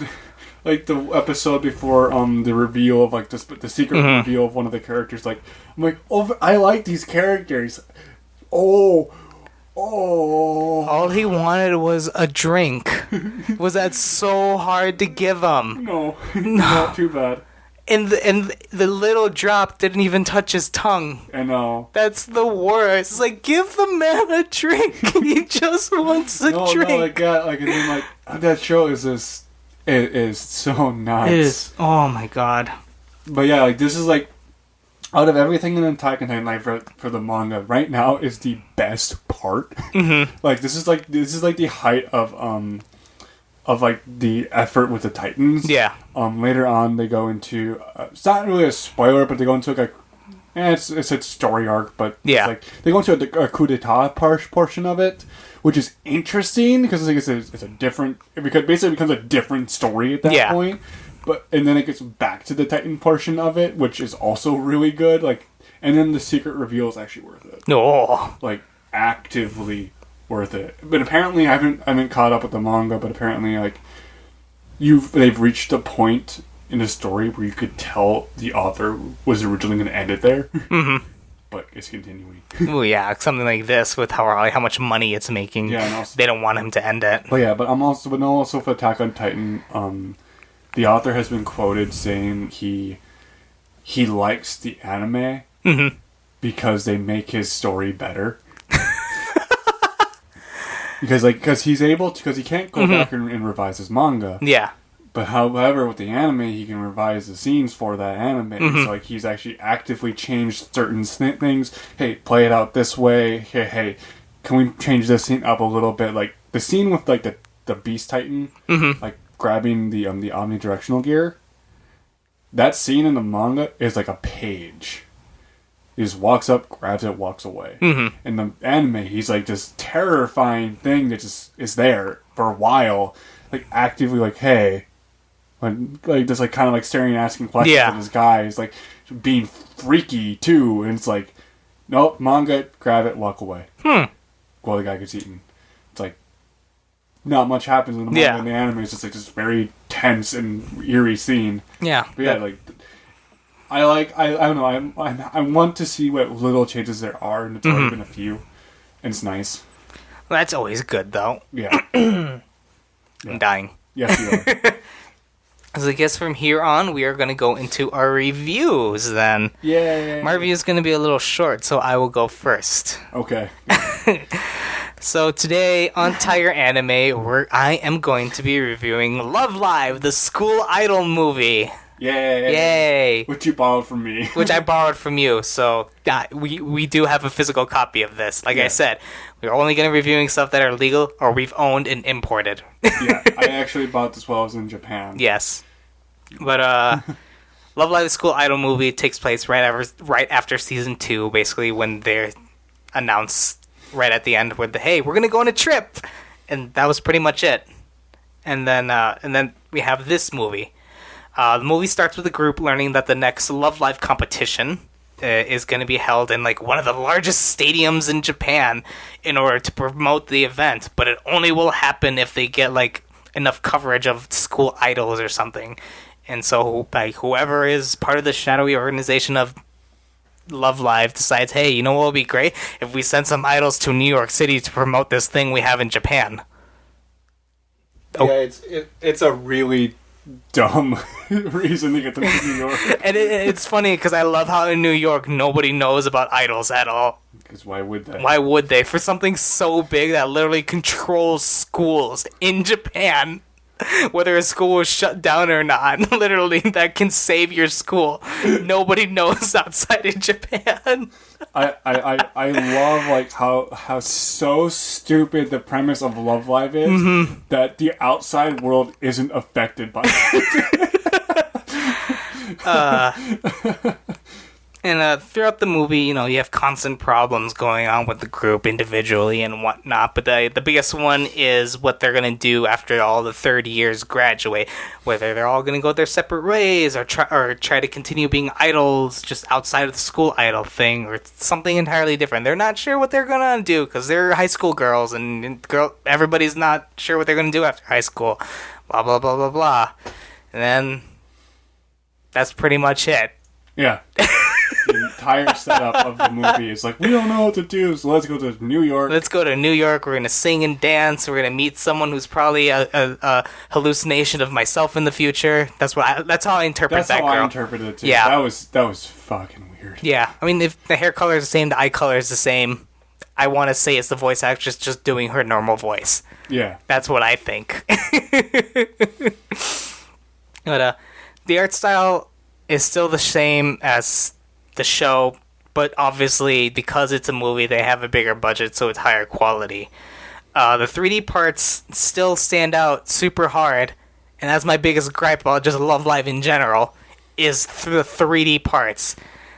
like the episode before the reveal of like the secret reveal of one of the characters. Like I'm like, I like these characters. Oh. All he wanted was a drink. Was that so hard to give him? No, not too bad. And the little drop didn't even touch his tongue. I know. That's the worst. It's like, give the man a drink. He just wants a drink. No, and then that show is just, it is so nuts. It is. Oh my god. But yeah, like this is like, out of everything in Attack on Titan I've read for the manga, right now is the best part. Mm-hmm. Like this is like the height of like the effort with the Titans. Yeah. Later on, they go into it's not really a spoiler, but they go into like it's a story arc, but yeah, it's like they go into a coup d'état portion of it, which is interesting because it's a different. It basically becomes a different story at that point. And then it gets back to the Titan portion of it, which is also really good. Like, and then the secret reveal is actually worth it. Oh, like actively worth it. But apparently, I haven't caught up with the manga. But apparently, like they've reached a point in the story where you could tell the author was originally going to end it there, but it's continuing. Oh yeah, something like this with how much money it's making. Yeah, and also, they don't want him to end it. But yeah, but also for Attack on Titan, the author has been quoted saying he likes the anime because they make his story better. because he's able to, because he can't go back and revise his manga. Yeah. But however, with the anime, he can revise the scenes for that anime. So like he's actually actively changed certain things. Hey, play it out this way. Hey, can we change this scene up a little bit? Like the scene with like the Beast Titan, like grabbing the omnidirectional gear. That scene in the manga is like a page. He just walks up, grabs it, walks away. In the anime, he's like this terrifying thing that just is there for a while, like actively like, hey, like just like kind of like staring and asking questions at this guy. He's like being freaky too, and it's like, nope, manga, grab it, walk away. While the guy gets eaten. It's like, not much happens in the manga and the anime. It's just like this very tense and eerie scene. Yeah. But yeah, like I don't know. I want to see what little changes there are, and it's already been a few, and it's nice. Well, that's always good, though. Yeah. I'm dying. Yes, you are. So I guess from here on, we are going to go into our reviews, then. Yay! My review is going to be a little short, so I will go first. Okay. So today on Tiger Anime, I am going to be reviewing Love Live, the school idol movie. Yay! Yay! Which you borrowed from me. Which I borrowed from you, so we do have a physical copy of this. Like I said, we're only going to be reviewing stuff that are legal or we've owned and imported. Yeah, I actually bought this while I was in Japan. Yes. But, Love Live, the school idol movie takes place right after season 2, basically when they're announced right at the end with hey, we're going to go on a trip! And that was pretty much it. And then we have this movie. The movie starts with the group learning that the next Love Live competition is going to be held in like one of the largest stadiums in Japan in order to promote the event, but it only will happen if they get like enough coverage of school idols or something. And so like whoever is part of the shadowy organization of Love Live decides, hey, you know what would be great if we send some idols to New York City to promote this thing we have in Japan. Yeah, it's a really dumb reason to get them to New York. And it's funny because I love how in New York nobody knows about idols at all. Because why would they? Why would they? For something so big that literally controls schools in Japan, whether a school is shut down or not, literally that can save your school. Nobody knows outside of Japan. I love like how so stupid the premise of Love Live is that the outside world isn't affected by it. And throughout the movie, you know, you have constant problems going on with the group individually and whatnot. But the biggest one is what they're going to do after all the third years graduate. Whether they're all going to go their separate ways or try to continue being idols just outside of the school idol thing or something entirely different. They're not sure what they're going to do because they're high school girls and everybody's not sure what they're going to do after high school. Blah, blah, blah, blah, blah. And then that's pretty much it. Yeah. The entire setup of the movie is like, we don't know what to do, so let's go to New York. Let's go to New York. We're going to sing and dance. We're going to meet someone who's probably a hallucination of myself in the future. That's how I interpret that girl. That's how I interpreted it, too. Yeah. That was fucking weird. Yeah. I mean, if the hair color is the same, the eye color is the same, I want to say it's the voice actress just doing her normal voice. Yeah. That's what I think. But the art style is still the same as the show, but obviously because it's a movie they have a bigger budget, so it's higher quality. The 3D parts still stand out super hard, and that's my biggest gripe about just Love Live in general, is the 3D parts.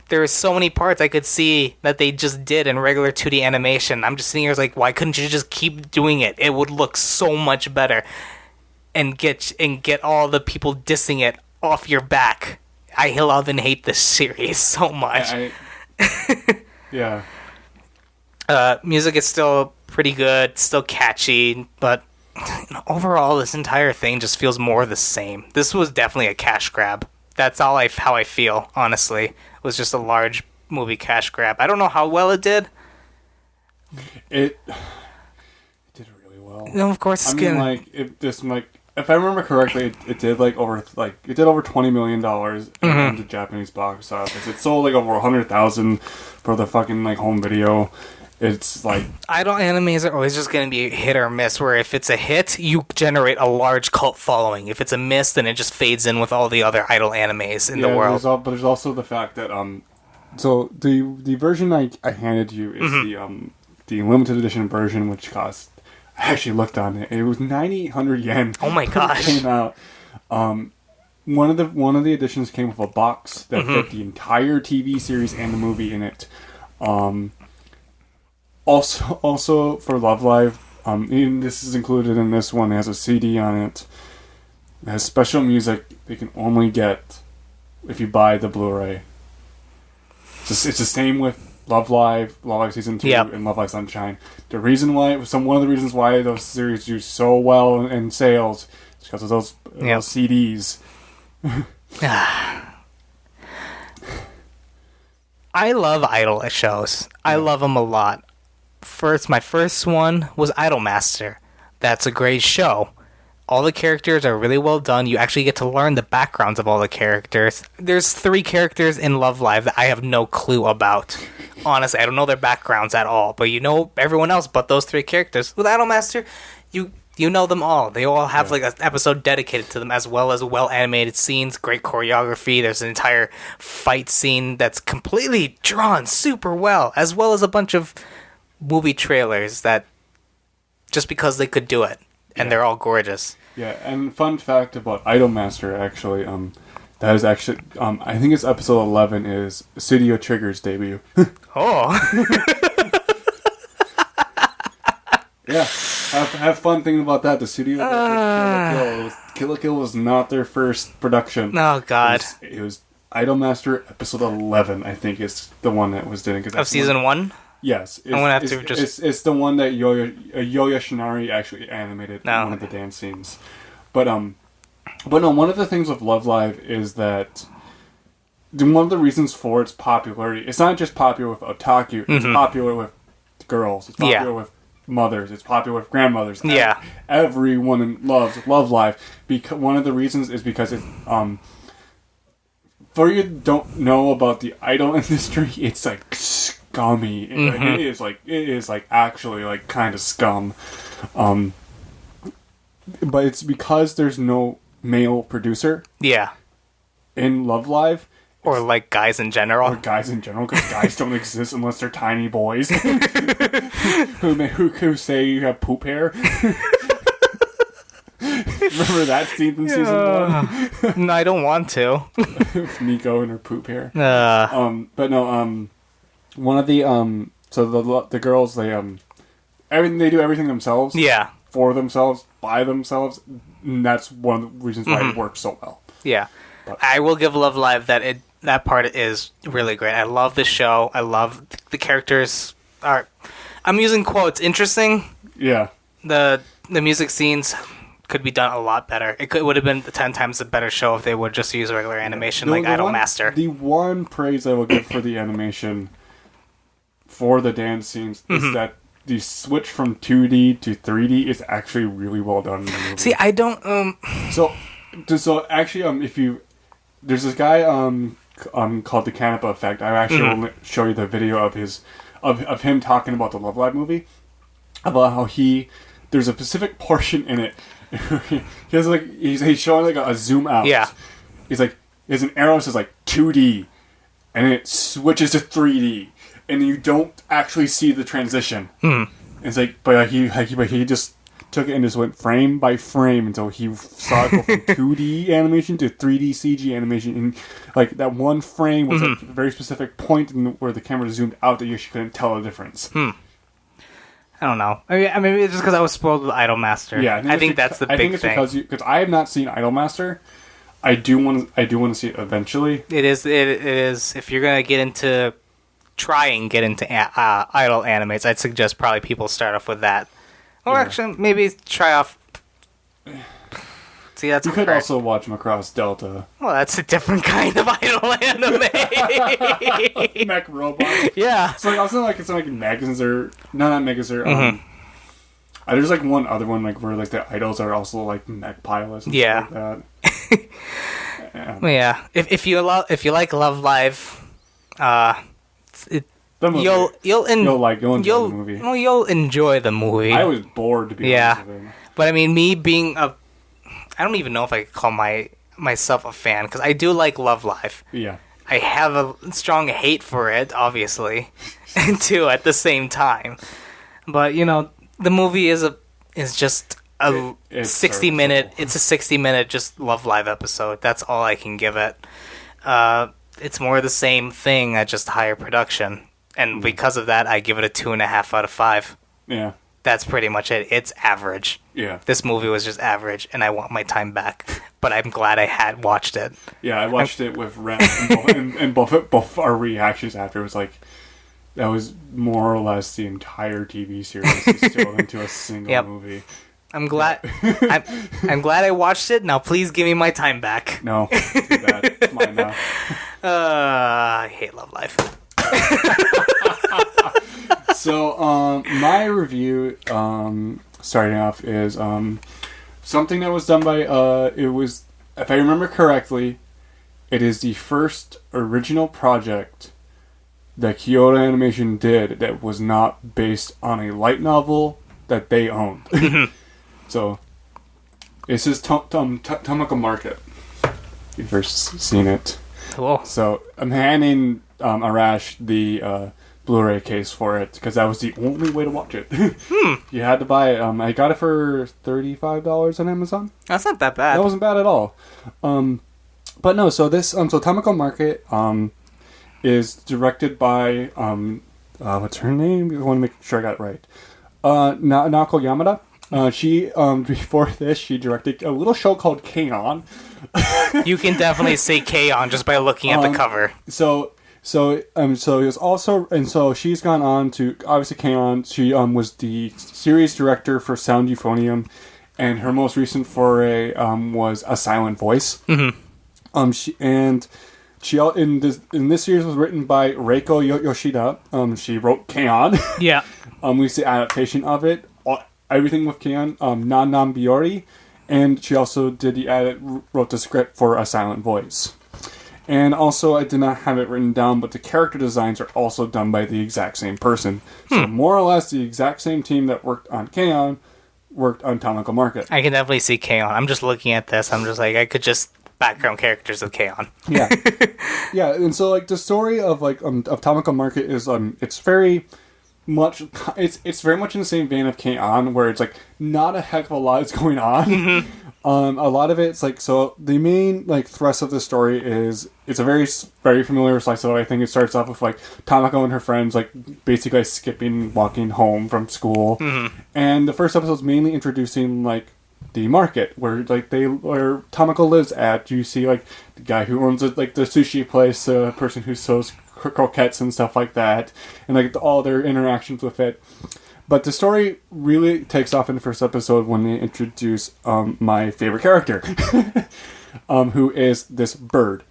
There are so many parts I could see that they just did in regular 2D animation. I'm just sitting here like, why couldn't you just keep doing it? It would look so much better and get all the people dissing it off your back. I love and hate this series so much. Yeah. Music is still pretty good, still catchy, but overall, this entire thing just feels more the same. This was definitely a cash grab. That's how I feel, honestly. It was just a large movie cash grab. I don't know how well it did. It did really well. No, of course, if I remember correctly, it did over $20 million in the Japanese box office. It sold like over 100,000 for the fucking like home video. It's like idol animes are always just going to be hit or miss. Where if it's a hit, you generate a large cult following. If it's a miss, then it just fades in with all the other idol animes in the world. But there's also the fact that so the version I handed you is the limited edition version, which cost. I actually looked on it. It was 9,800 yen. Oh my gosh! It came out. One of the editions came with a box that fit the entire TV series and the movie in it. Also for Love Live, this is included in this one. It has a CD on it. It has special music you can only get if you buy the Blu-ray. It's the same with Love Live Season 2, and Love Live Sunshine. The reason why, one of the reasons why those series do so well in sales is because of those CDs. I love Idol shows. I love them a lot. My first one was Idolmaster. That's a great show. All the characters are really well done. You actually get to learn the backgrounds of all the characters. There's 3 characters in Love Live that I have no clue about. Honestly, I don't know their backgrounds at all. But you know everyone else but those 3 characters. With Idolmaster, you know them all. They all have like an episode dedicated to them, as well as well-animated scenes, great choreography. There's an entire fight scene that's completely drawn super well, as well as a bunch of movie trailers that just because they could do it, and they're all gorgeous. Yeah, and fun fact about Idolmaster, actually, that is actually, I think it's episode 11 is Studio Trigger's debut. Oh. Yeah, have fun thinking about that. The studio Kill la Kill was not their first production. Oh, God. It was Idolmaster episode 11, I think, is the one that was doing. Of season 1? Yes. I'm gonna have to just... It's the one that Yoya Shinari actually animated in one of the dance scenes. But no, one of the things with Love Live is that one of the reasons for its popularity, it's not just popular with otaku, it's popular with girls, it's popular with mothers, it's popular with grandmothers. Yeah. Everyone loves Love Live. One of the reasons is because it, for you who don't know about the idol industry, it's like scummy. It is actually like kind of scum. But it's because there's no male producer. Yeah. In Love Live. Or like guys in general. Or guys in general, because guys don't exist unless they're tiny boys. who say you have poop hair. Remember that scene from season 1? No, I don't want to. Nico and her poop hair. But no, one of the so the girls, they they do everything themselves. Yeah. For themselves, by themselves. And that's one of the reasons why it works so well. Yeah. But I will give Love Live that part is really great. I love the show. I love the characters are, I'm using quotes, interesting. Yeah. The music scenes could be done a lot better. It would have been 10 times a better show if they would just use regular animation like Idolmaster. The one praise I will give for the animation for the dance scenes is that the switch from 2D to 3D is actually really well done in the movie. See, I don't So actually if you there's this guy called the Canapa Effect. I actually will show you the video of him talking about the Love Live movie, about how there's a specific portion in it. He has he's showing like a zoom out. Yeah. He's like, there's an arrow that says like 2D, and it switches to 3D, and you don't actually see the transition. It's like, but he just took it and just went frame by frame until he saw it go from 2D animation to 3D CG animation. And like that one frame was at a very specific point where the camera zoomed out that you couldn't tell the difference. I don't know. I mean, it's just because I was spoiled with Idolmaster. Yeah, I think that's the big thing. I think it's because I have not seen Idolmaster. I do want to see it eventually. It is. If you're gonna get into idol animates, I'd suggest probably people start off with that. Or actually, maybe try off. See, that's you could also watch Macross Delta. Well, that's a different kind of idol anime. Mech robot. Yeah. So also it's like magazines or not magazines. There's like one other one like where like the idols are also like mech pilots. And stuff like that. Yeah. If you like Love Live, you'll enjoy the movie. Well, you'll enjoy the movie. I was bored to be honest with it. But I mean, me being I don't even know if I could call myself a fan, because I do like Love Live. Yeah. I have a strong hate for it, obviously, and too at the same time. But the movie is just a 60-minute. It's a 60-minute just Love Live episode. That's all I can give it. It's more the same thing at just higher production. And because of that, I give it a 2.5 out of 5. Yeah. That's pretty much it. It's average. Yeah. This movie was just average, and I want my time back. But I'm glad I had watched it. Yeah, I watched it with Ren, and both our reactions after was like, that was more or less the entire TV series distilled into a single movie. I'm glad. I'm glad I watched it. Now, please give me my time back. No, too bad. It's mine now. I hate Love Life. So, my review, starting off, is something that was done by. It was, if I remember correctly, it is the first original project that Kyoto Animation did that was not based on a light novel that they owned. So, this is Tamako Market. You've first seen it. Cool. So, I'm handing Arash the Blu-ray case for it, because that was the only way to watch it. You had to buy it. I got it for $35 on Amazon. That's not that bad. That wasn't bad at all. But no, so this, so Tamako Market, is directed by, what's her name? I want to make sure I got it right. Naoko Yamada. She, before this, she directed a little show called K-On! You can definitely say K-On! Just by looking at the cover. So it was also, and so she's gone on to, obviously K-On!, she, was the series director for Sound Euphonium, and her most recent foray, was A Silent Voice. She in this series was written by Reiko Yoshida. She wrote K-On! Yeah. We see adaptation of it. Everything with K-On!, Nan Nan Biori, and she also wrote the script for A Silent Voice. And also, I did not have it written down, but the character designs are also done by the exact same person. So more or less, the exact same team that worked on K-On! Worked on Tamako Market. I can definitely see K-On! I'm just looking at this. I'm just like, I could just background characters of K-On! Yeah, yeah, and so like the story of of Tamako Market is it's very much it's very much in the same vein of K-On!, where it's like not a heck of a lot is going on. A lot of it's like, so the main like thrust of the story is it's a very familiar slice of life. I think it starts off with like Tamako and her friends like basically walking home from school, and the first episode is mainly introducing like the market where Tamako lives at. You see like the guy who owns like the sushi place, the person who sells croquettes and stuff like that, and like all their interactions with it. But the story really takes off in the first episode when they introduce my favorite character, who is this bird.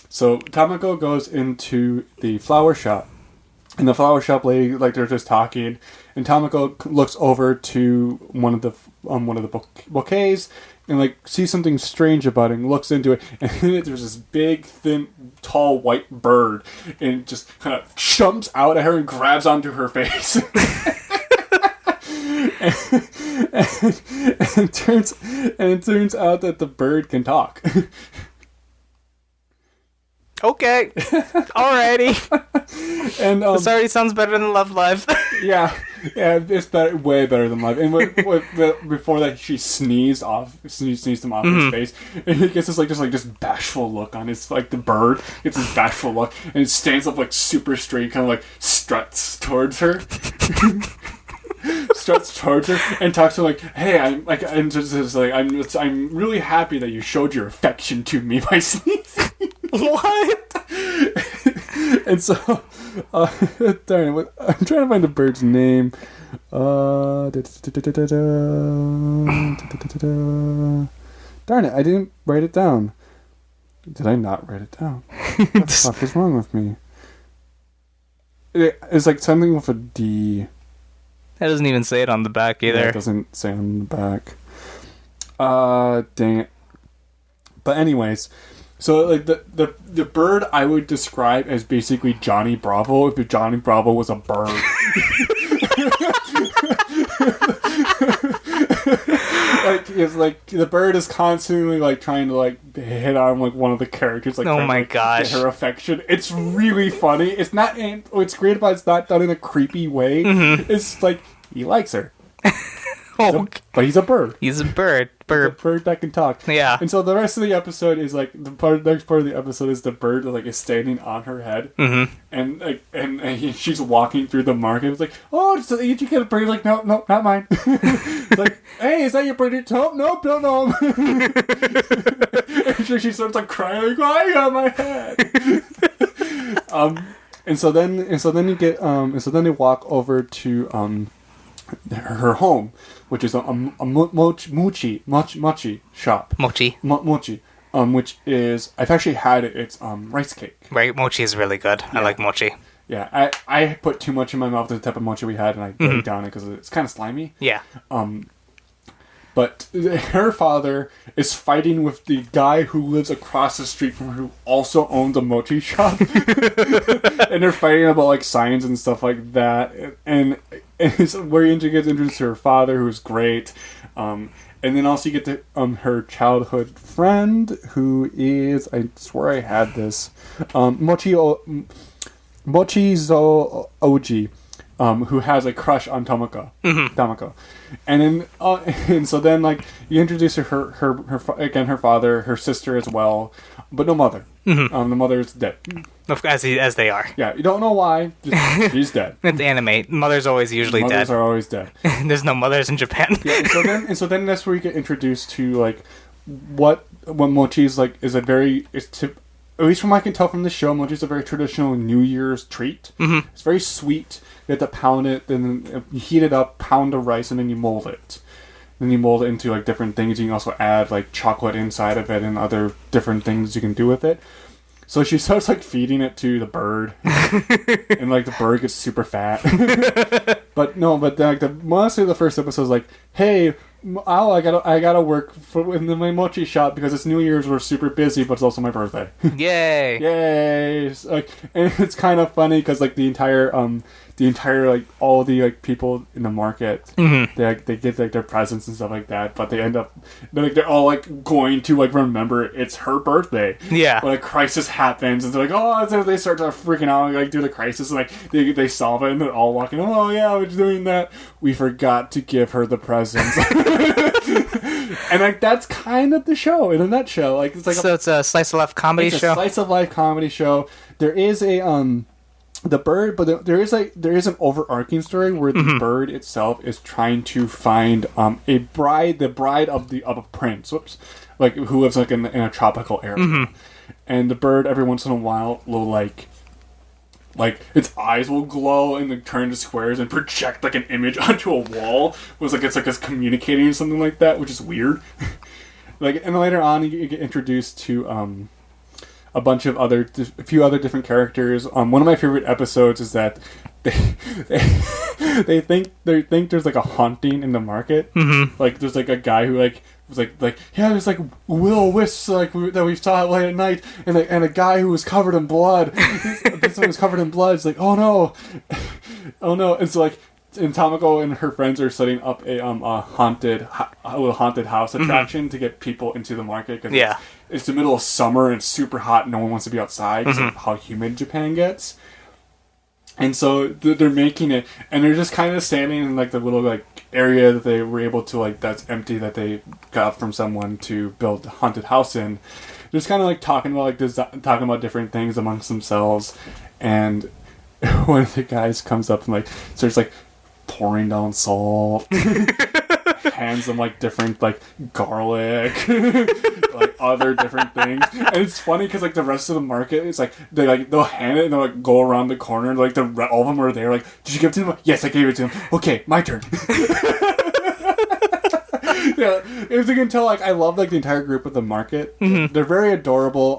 So Tamako goes into the flower shop, and the flower shop lady, like, they're just talking, and Tamako looks over to one of the bouquets and like sees something strange about it and looks into it, and there's this big, thin, tall white bird, and it just kind of jumps out at her and grabs onto her face. and it turns out that the bird can talk. Okay. Alrighty. And this already sounds better than Love Live. yeah, it's way better than Live. And before that, she sneezed him off his face, and he gets this bashful look on his, like, the bird gets this bashful look, and it stands up like super straight, kind of like struts towards her. And talks to her like, "Hey, I'm really happy that you showed your affection to me by sneezing." What? And so, darn it, I'm trying to find the bird's name. Darn it, I didn't write it down. Did I not write it down? What the fuck is wrong with me? It's like something with a D. That doesn't even say it on the back either. Yeah, it doesn't say on the back. Dang it. But anyways, so like the bird I would describe as basically Johnny Bravo if Johnny Bravo was a bird. Like, it's like the bird is constantly like trying to like hit on like one of the characters, like, oh my gosh, get her affection. It's really funny. It's not, it's great, but it's not done in a creepy way. It's like he likes her. But he's a bird. He's a bird. He's a bird that can talk. Yeah. And so the rest of the episode is like the next part of the episode is the bird that like is standing on her head, and like and she's walking through the market. It's like, oh, did you get a bird? Like, no, not mine. It's like, hey, is that your bird? Nope, no. And she starts like crying, like, why on my head? And so then you get and so then they walk over to her home, which is a mochi shop. Mochi. Which is, I've actually had it. It's rice cake. Right, mochi is really good. Yeah. I like mochi. Yeah, I put too much in my mouth of the type of mochi we had, and I put it down it because it's kind of slimy. Yeah. But her father is fighting with the guy who lives across the street from her, who also owns a mochi shop. And they're fighting about like signs and stuff like that. And it's where you get introduced to her father, who's great. And then also you get to her childhood friend, who is, I swear I had this, Mochizo Oji. Who has a crush on Tamako. Tamako. And then, and so then, like, you introduce her father, her sister as well, but no mother. The mother is dead. As they are. Yeah, you don't know why, just, she's dead. It's anime. Mother's always usually dead. Mothers are always dead. There's no mothers in Japan. Yeah, and so then that's where you get introduced to, like, what mochi's, like, is a very, at least from what I can tell from the show, mochi's a very traditional New Year's treat. It's very sweet. You have to pound it, then you heat it up, pound the rice, and then you mold it. Then you mold it into like different things. You can also add like chocolate inside of it and other different things you can do with it. So she starts like feeding it to the bird, and like the bird gets super fat. But like mostly the first episode is like, hey, I gotta work in my mochi shop because it's New Year's. We're super busy, but it's also my birthday. Yay! Yay! Like, and it's kind of funny because like the entire like all the like people in the market, they get like their presents and stuff like that, but they end up they're all like going to like remember it's her birthday. Yeah. When a crisis happens, and they're like, oh, so they start to freaking out and like do the crisis, and like they solve it, and they're all walking. Oh yeah, we're doing that. We forgot to give her the presents. And like that's kind of the show in a nutshell. Like it's like it's a slice of life comedy show. It's a slice of life comedy show. There is a the bird, but there is an overarching story where the bird itself is trying to find the bride of a prince. Whoops, like who lives like in a tropical area, and the bird every once in a while will like its eyes will glow and like turn to squares and project like an image onto a wall. It's like it's communicating or something like that, which is weird. Like, and later on you get introduced to a few other different characters. One of my favorite episodes is that they think there's like a haunting in the market. Like there's like a guy who like was like yeah, there's like will-o-wisps like that we saw late at night, and a guy who was covered in blood. This one was covered in blood. It's like oh no, and so like. And Tamako and her friends are setting up a haunted house attraction to get people into the market because it's the middle of summer and it's super hot and no one wants to be outside because of how humid Japan gets. And so they're making it, and they're just kind of standing in like the little like area that they were able to like that's empty that they got from someone to build a haunted house in. Just kind of like talking about different things amongst themselves, and one of the guys comes up and like starts like pouring down salt, hands them like different like garlic, like other different things, and it's funny because like the rest of the market is like they'll hand it and they'll like go around the corner and like all of them are there like, did you give it to him? Yes, I gave it to him. Okay, my turn. Yeah, as you can tell, like I love like the entire group of the market. They're very adorable.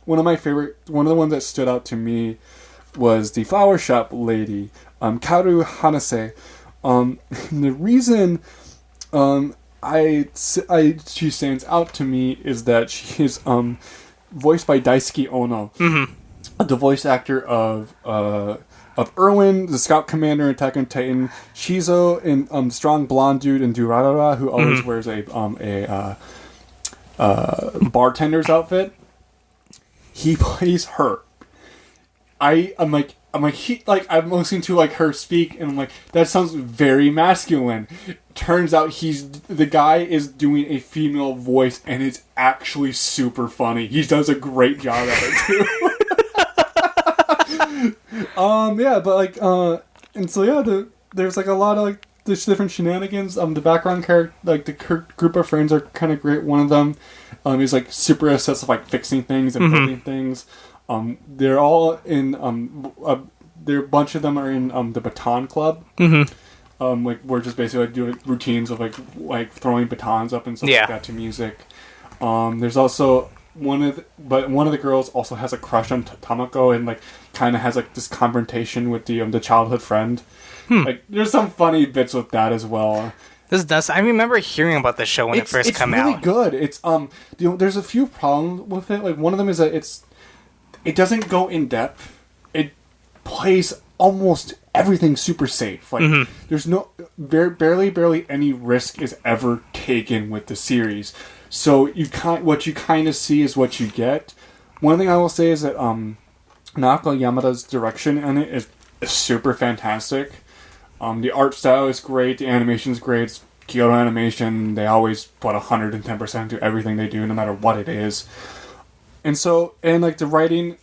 One of the ones that stood out to me was the flower shop lady, Karu Hanase. The reason she stands out to me is that she is voiced by Daisuke Ono, the voice actor of Erwin, the Scout Commander in Attack on Titan, Shizo, and strong blonde dude in Durarara, who always wears a bartender's outfit. He plays her. I'm listening to like her speak, and I'm like, that sounds very masculine. Turns out the guy is doing a female voice, and it's actually super funny. He does a great job at it too. And so yeah, there's like a lot of like there's different shenanigans. The background character, like the group of friends are kind of great. One of them is like super obsessed with like fixing things and building things. They're all in there a bunch of them are in the baton club. Like we're just basically like doing routines of like throwing batons up and stuff like that to music. There's also one of the girls also has a crush on Tamako and like kind of has like this confrontation with the childhood friend. Like there's some funny bits with that as well. I remember hearing about this show when it first came out. It's really good. It's there's a few problems with it. Like one of them is that it doesn't go in depth. It plays almost everything super safe. Like there's no barely any risk is ever taken with the series. So what you kind of see is what you get. One thing I will say is that Naoko Yamada's direction in it is super fantastic. The art style is great. The animation is great. It's Kyoto Animation. They always put 110% into everything they do, no matter what it is. And like the writing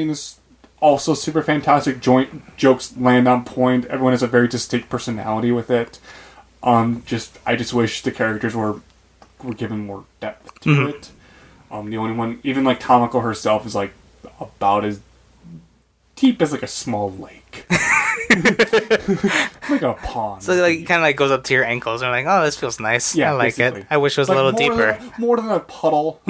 is also super fantastic. Jokes land on point. Everyone has a very distinct personality with it. I just wish the characters were given more depth to it. The only one, even like Tamako herself, is like about as deep as like a small lake. Like a pond. So like kind of like goes up to your ankles and you're like, oh, this feels nice. Yeah, I like basically. It. I wish it was like a little deeper. More than a puddle.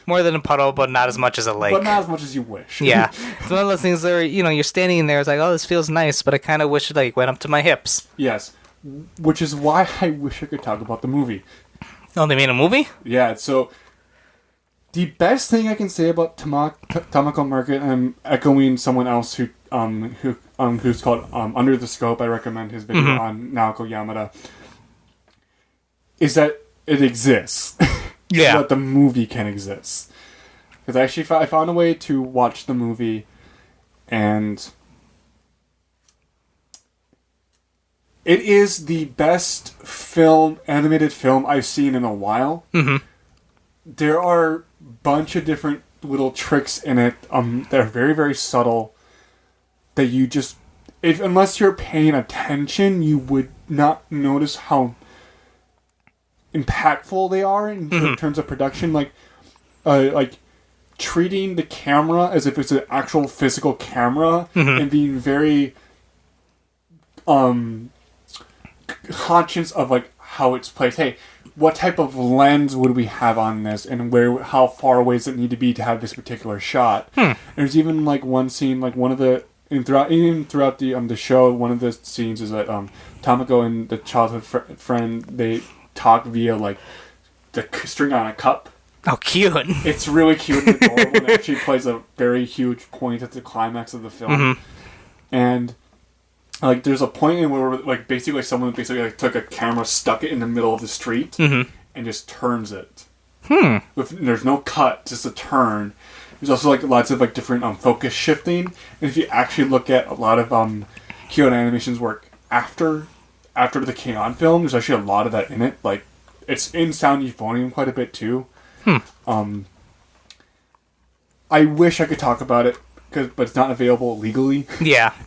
More than a puddle, but not as much as a lake. But not as much as you wish. Yeah. It's one of those things where, you're standing in there, it's like, oh, this feels nice, but I kind of wish it like went up to my hips. Yes. Which is why I wish I could talk about the movie. Oh, they made a movie? Yeah, so the best thing I can say about Tamako Market, I'm echoing someone else who's called Under the Scope. I recommend his video on Naoko Yamada. Is that it exists? Yeah, so that the movie can exist. Because I found a way to watch the movie, and it is the best animated film I've seen in a while. There are a bunch of different little tricks in it that are very, very subtle that you just, unless you're paying attention, you would not notice how impactful they are in terms of production. Like treating the camera as if it's an actual physical camera and being very conscious of like how it's placed. Hey, what type of lens would we have on this, and how far away does it need to be to have this particular shot? There's even like one scene, like one of the throughout the show, one of the scenes is that Tamako and the childhood friend, they talk via like the string on a cup. Oh, cute! It's really cute and adorable. And it actually plays a very huge point at the climax of the film, and. Like, there's a point in where, like, someone like, took a camera, stuck it in the middle of the street, and just turns it. There's no cut, just a turn. There's also, like, lots of, like, different focus shifting. And if you actually look at a lot of Kyoto Animation's work after the K-On! Film, there's actually a lot of that in it. Like, it's in Sound Euphonium quite a bit, too. I wish I could talk about it. But it's not available legally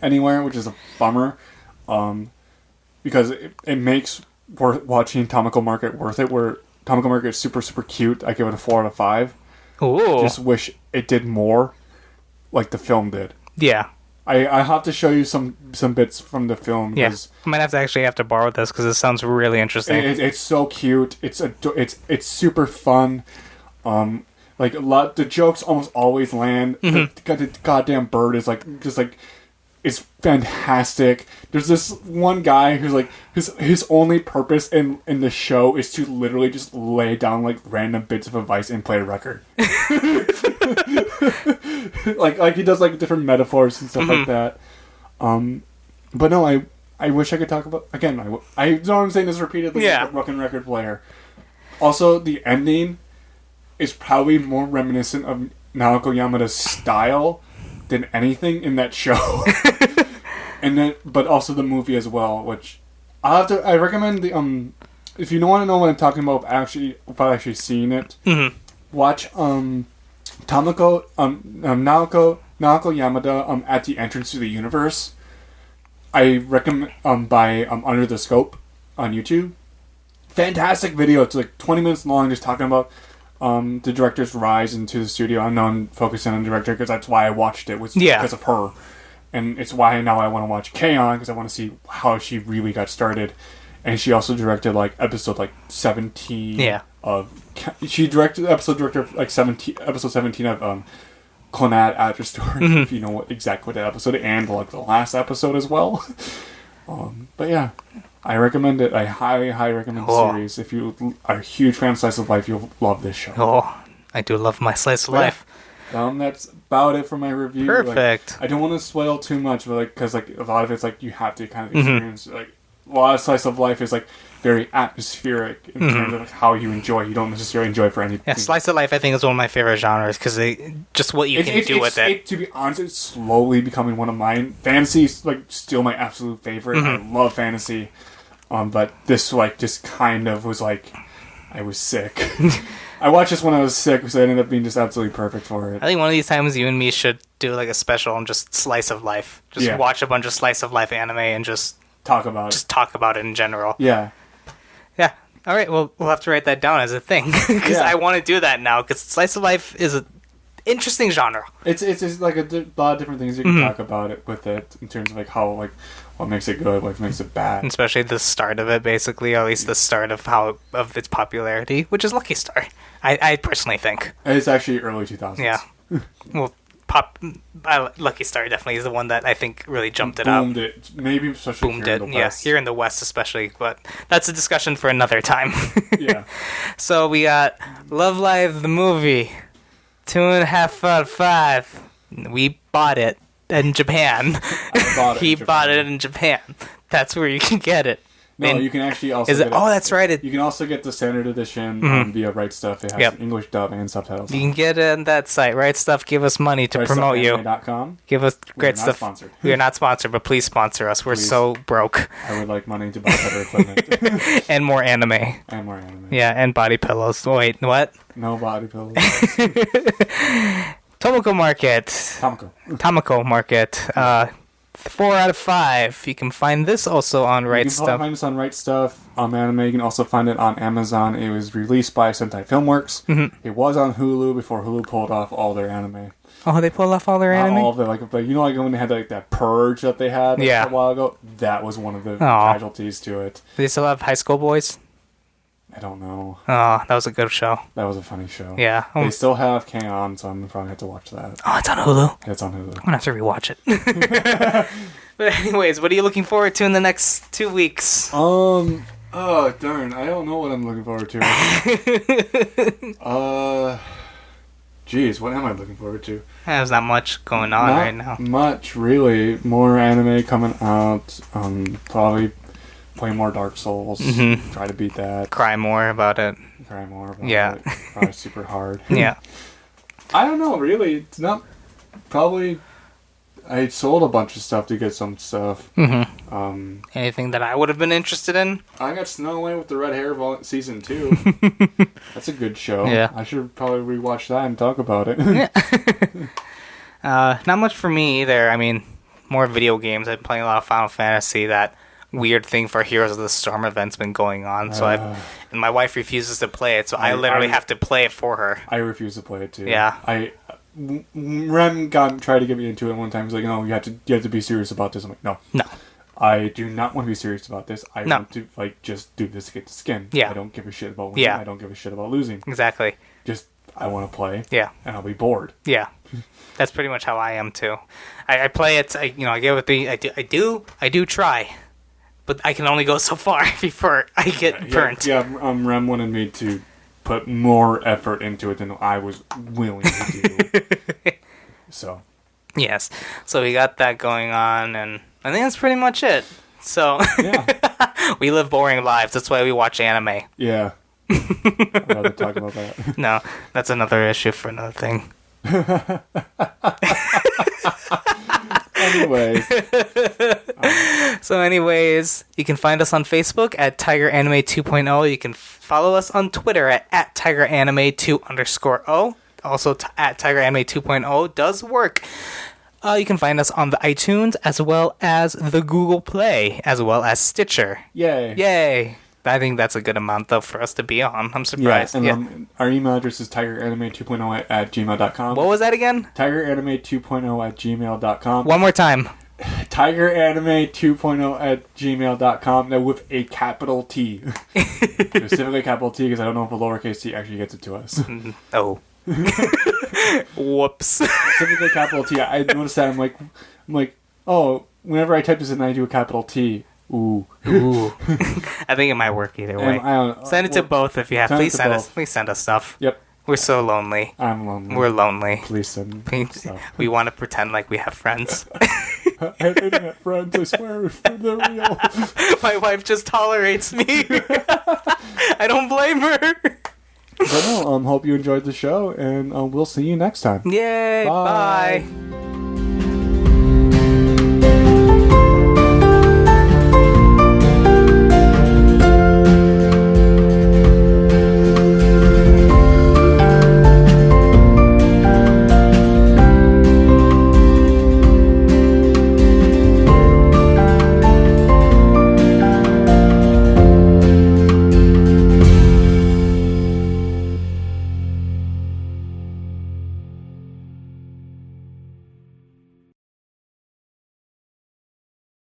anywhere, which is a bummer. Because it makes watching Tamako Market worth it, where Tamako Market is super, super cute. I give it a 4 out of 5. Ooh. Just wish it did more like the film did. Yeah. I have to show you some bits from the film. Yeah. I might have to borrow this because it sounds really interesting. It's so cute. It's super fun. Like the jokes almost always land. The goddamn bird is it's fantastic. There's this one guy who's like his only purpose in the show is to literally just lay down like random bits of advice and play a record. like he does like different metaphors and stuff like that. But no, I wish I could talk about again. I know I'm saying this repeatedly. Yeah, Rockin' Record Player. Also, the ending is probably more reminiscent of Naoko Yamada's style than anything in that show. But also the movie as well, which I recommend the if you don't want to know what I'm talking about without actually seeing it, watch Naoko Yamada at the Entrance to the Universe. I recommend by Under the Scope on YouTube. Fantastic video. It's like 20 minutes long, just talking about the director's rise into the studio. I know I'm focusing on the director because that's why I watched it, was because of her. And it's why now I want to watch K-On! Because I want to see how she really got started. And she also directed, like, episode, like, 17 of... She directed episode 17 of Clannad After Story, if you know exactly what that episode, and, like, the last episode as well. But yeah, I recommend it. I highly, highly recommend the series. If you are a huge fan of Slice of Life, you'll love this show. Oh, I do love my Slice of Life. That's about it for my review. Perfect. Like, I don't want to spoil too much, but like, because like a lot of it's like you have to kind of experience. Like a lot of Slice of Life is like very atmospheric in terms of like, how you enjoy. You don't necessarily enjoy for anything. Yeah, Slice of Life I think is one of my favorite genres because just what you can do with it. To be honest, it's slowly becoming one of mine. Fantasy is like still my absolute favorite. I love fantasy, but this like just kind of was like I was sick. I watched this when I was sick, so it ended up being just absolutely perfect for it. I think one of these times you and me should do like a special on just Slice of Life. Just watch a bunch of Slice of Life anime and just talk about it. Just talk about it in general. Yeah. Yeah. All right. Well, we'll have to write that down as a thing because I want to do that now because Slice of Life is an interesting genre. It's like a lot of different things you can talk about it with it in terms of like how like what makes it good, what makes it bad, and especially the start of it, basically, or at least the start of of its popularity, which is Lucky Star. I personally think it's actually early 2000s. Yeah. Well, Lucky Star definitely is the one that I think really jumped it up. Boomed it. Maybe especially here in the West. Yeah, here in the West especially, but that's a discussion for another time. Yeah. So we got Love Live the movie, 2.5 out of 5. We bought it in Japan. He bought it in Japan. That's where you can get it. No, you can actually also get it. Oh, that's right. You can also get the standard edition via Right Stuff. It has English dub and subtitles. You can get it on that site. Right Stuff, give us money to promote you. Give us great stuff. Sponsored. We are not sponsored, but please sponsor us. We're so broke. I would like money to buy better equipment. And more anime. Yeah, and body pillows. Oh, wait, what? No body pillows. Tamako Market. Tamako Market. 4 out of 5. You can find this also on Right Stuff. You can find this on Right Stuff, anime. You can also find it on Amazon. It was released by Sentai Filmworks. It was on Hulu before Hulu pulled off all their anime. Oh, they pulled off all their anime? Not all of it. Like you know, like when they had like that purge that they had a while ago. That was one of the casualties to it. Do they still have High School Boys? I don't know. Oh, that was a good show. That was a funny show. Yeah. They still have K-On!, so I'm going to probably have to watch that. Oh, it's on Hulu? Yeah, it's on Hulu. I'm going to have to rewatch it. But anyways, what are you looking forward to in the next 2 weeks? Oh, darn. I don't know what I'm looking forward to. Geez, what am I looking forward to? There's not much going on right now. Much, really. More anime coming out. Probably play more Dark Souls. Try to beat that. Cry more about it. It. Probably super hard. Yeah. I don't know, really. It's not... Probably... I sold a bunch of stuff to get some stuff. Anything that I would have been interested in? I got Snow Away with the Red Hair Season 2. That's a good show. Yeah. I should probably rewatch that and talk about it. Not much for me either. I mean, more video games. I've been playing a lot of Final Fantasy. That weird thing for Heroes of the Storm event's been going on. So and my wife refuses to play it, so I literally have to play it for her. I refuse to play it too. Yeah. Rem tried to get me into it one time. He's like, "No, you have to be serious about this." I'm like, "No, I do not want to be serious about this. I want to just do this to get the skin. Yeah, I don't give a shit about winning. I don't give a shit about losing. Exactly. Just I want to play. Yeah, and I'll be bored. Yeah, that's pretty much how I am too. I play it. I give it I do try, but I can only go so far before I get burnt. Yeah, Rem wanted me to put more effort into it than I was willing to do. So. Yes. So we got that going on, and I think that's pretty much it. So. Yeah. We live boring lives. That's why we watch anime. Yeah. I'd rather talk about that. No, that's another issue for another thing. Anyways, you can find us on Facebook at Tiger Anime 2.0. You can follow us on Twitter at Tiger Anime 2_O. Also at Tiger Anime 2.0 does work. You can find us on the iTunes as well as the Google Play as well as Stitcher. Yay! Yay! I think that's a good amount, though, for us to be on. I'm surprised. Yeah, and our email address is tigeranime2.0 at gmail.com. What was that again? tigeranime2.0 at gmail.com. One more time. tigeranime2.0 at gmail.com. Now with a capital T. Specifically capital T, because I don't know if a lowercase t actually gets it to us. Oh. Whoops. Specifically capital T. I noticed that. I'm like, oh, whenever I type this in, I do a capital T. Ooh. I think it might work either way. Send it to both if you have. Please send us stuff. Yep. We're so lonely. I'm lonely. We're lonely. Please send me stuff. We want to pretend like we have friends. I have internet friends, I swear, they're real. My wife just tolerates me. I don't blame her. But no, hope you enjoyed the show, and we'll see you next time. Yay, bye.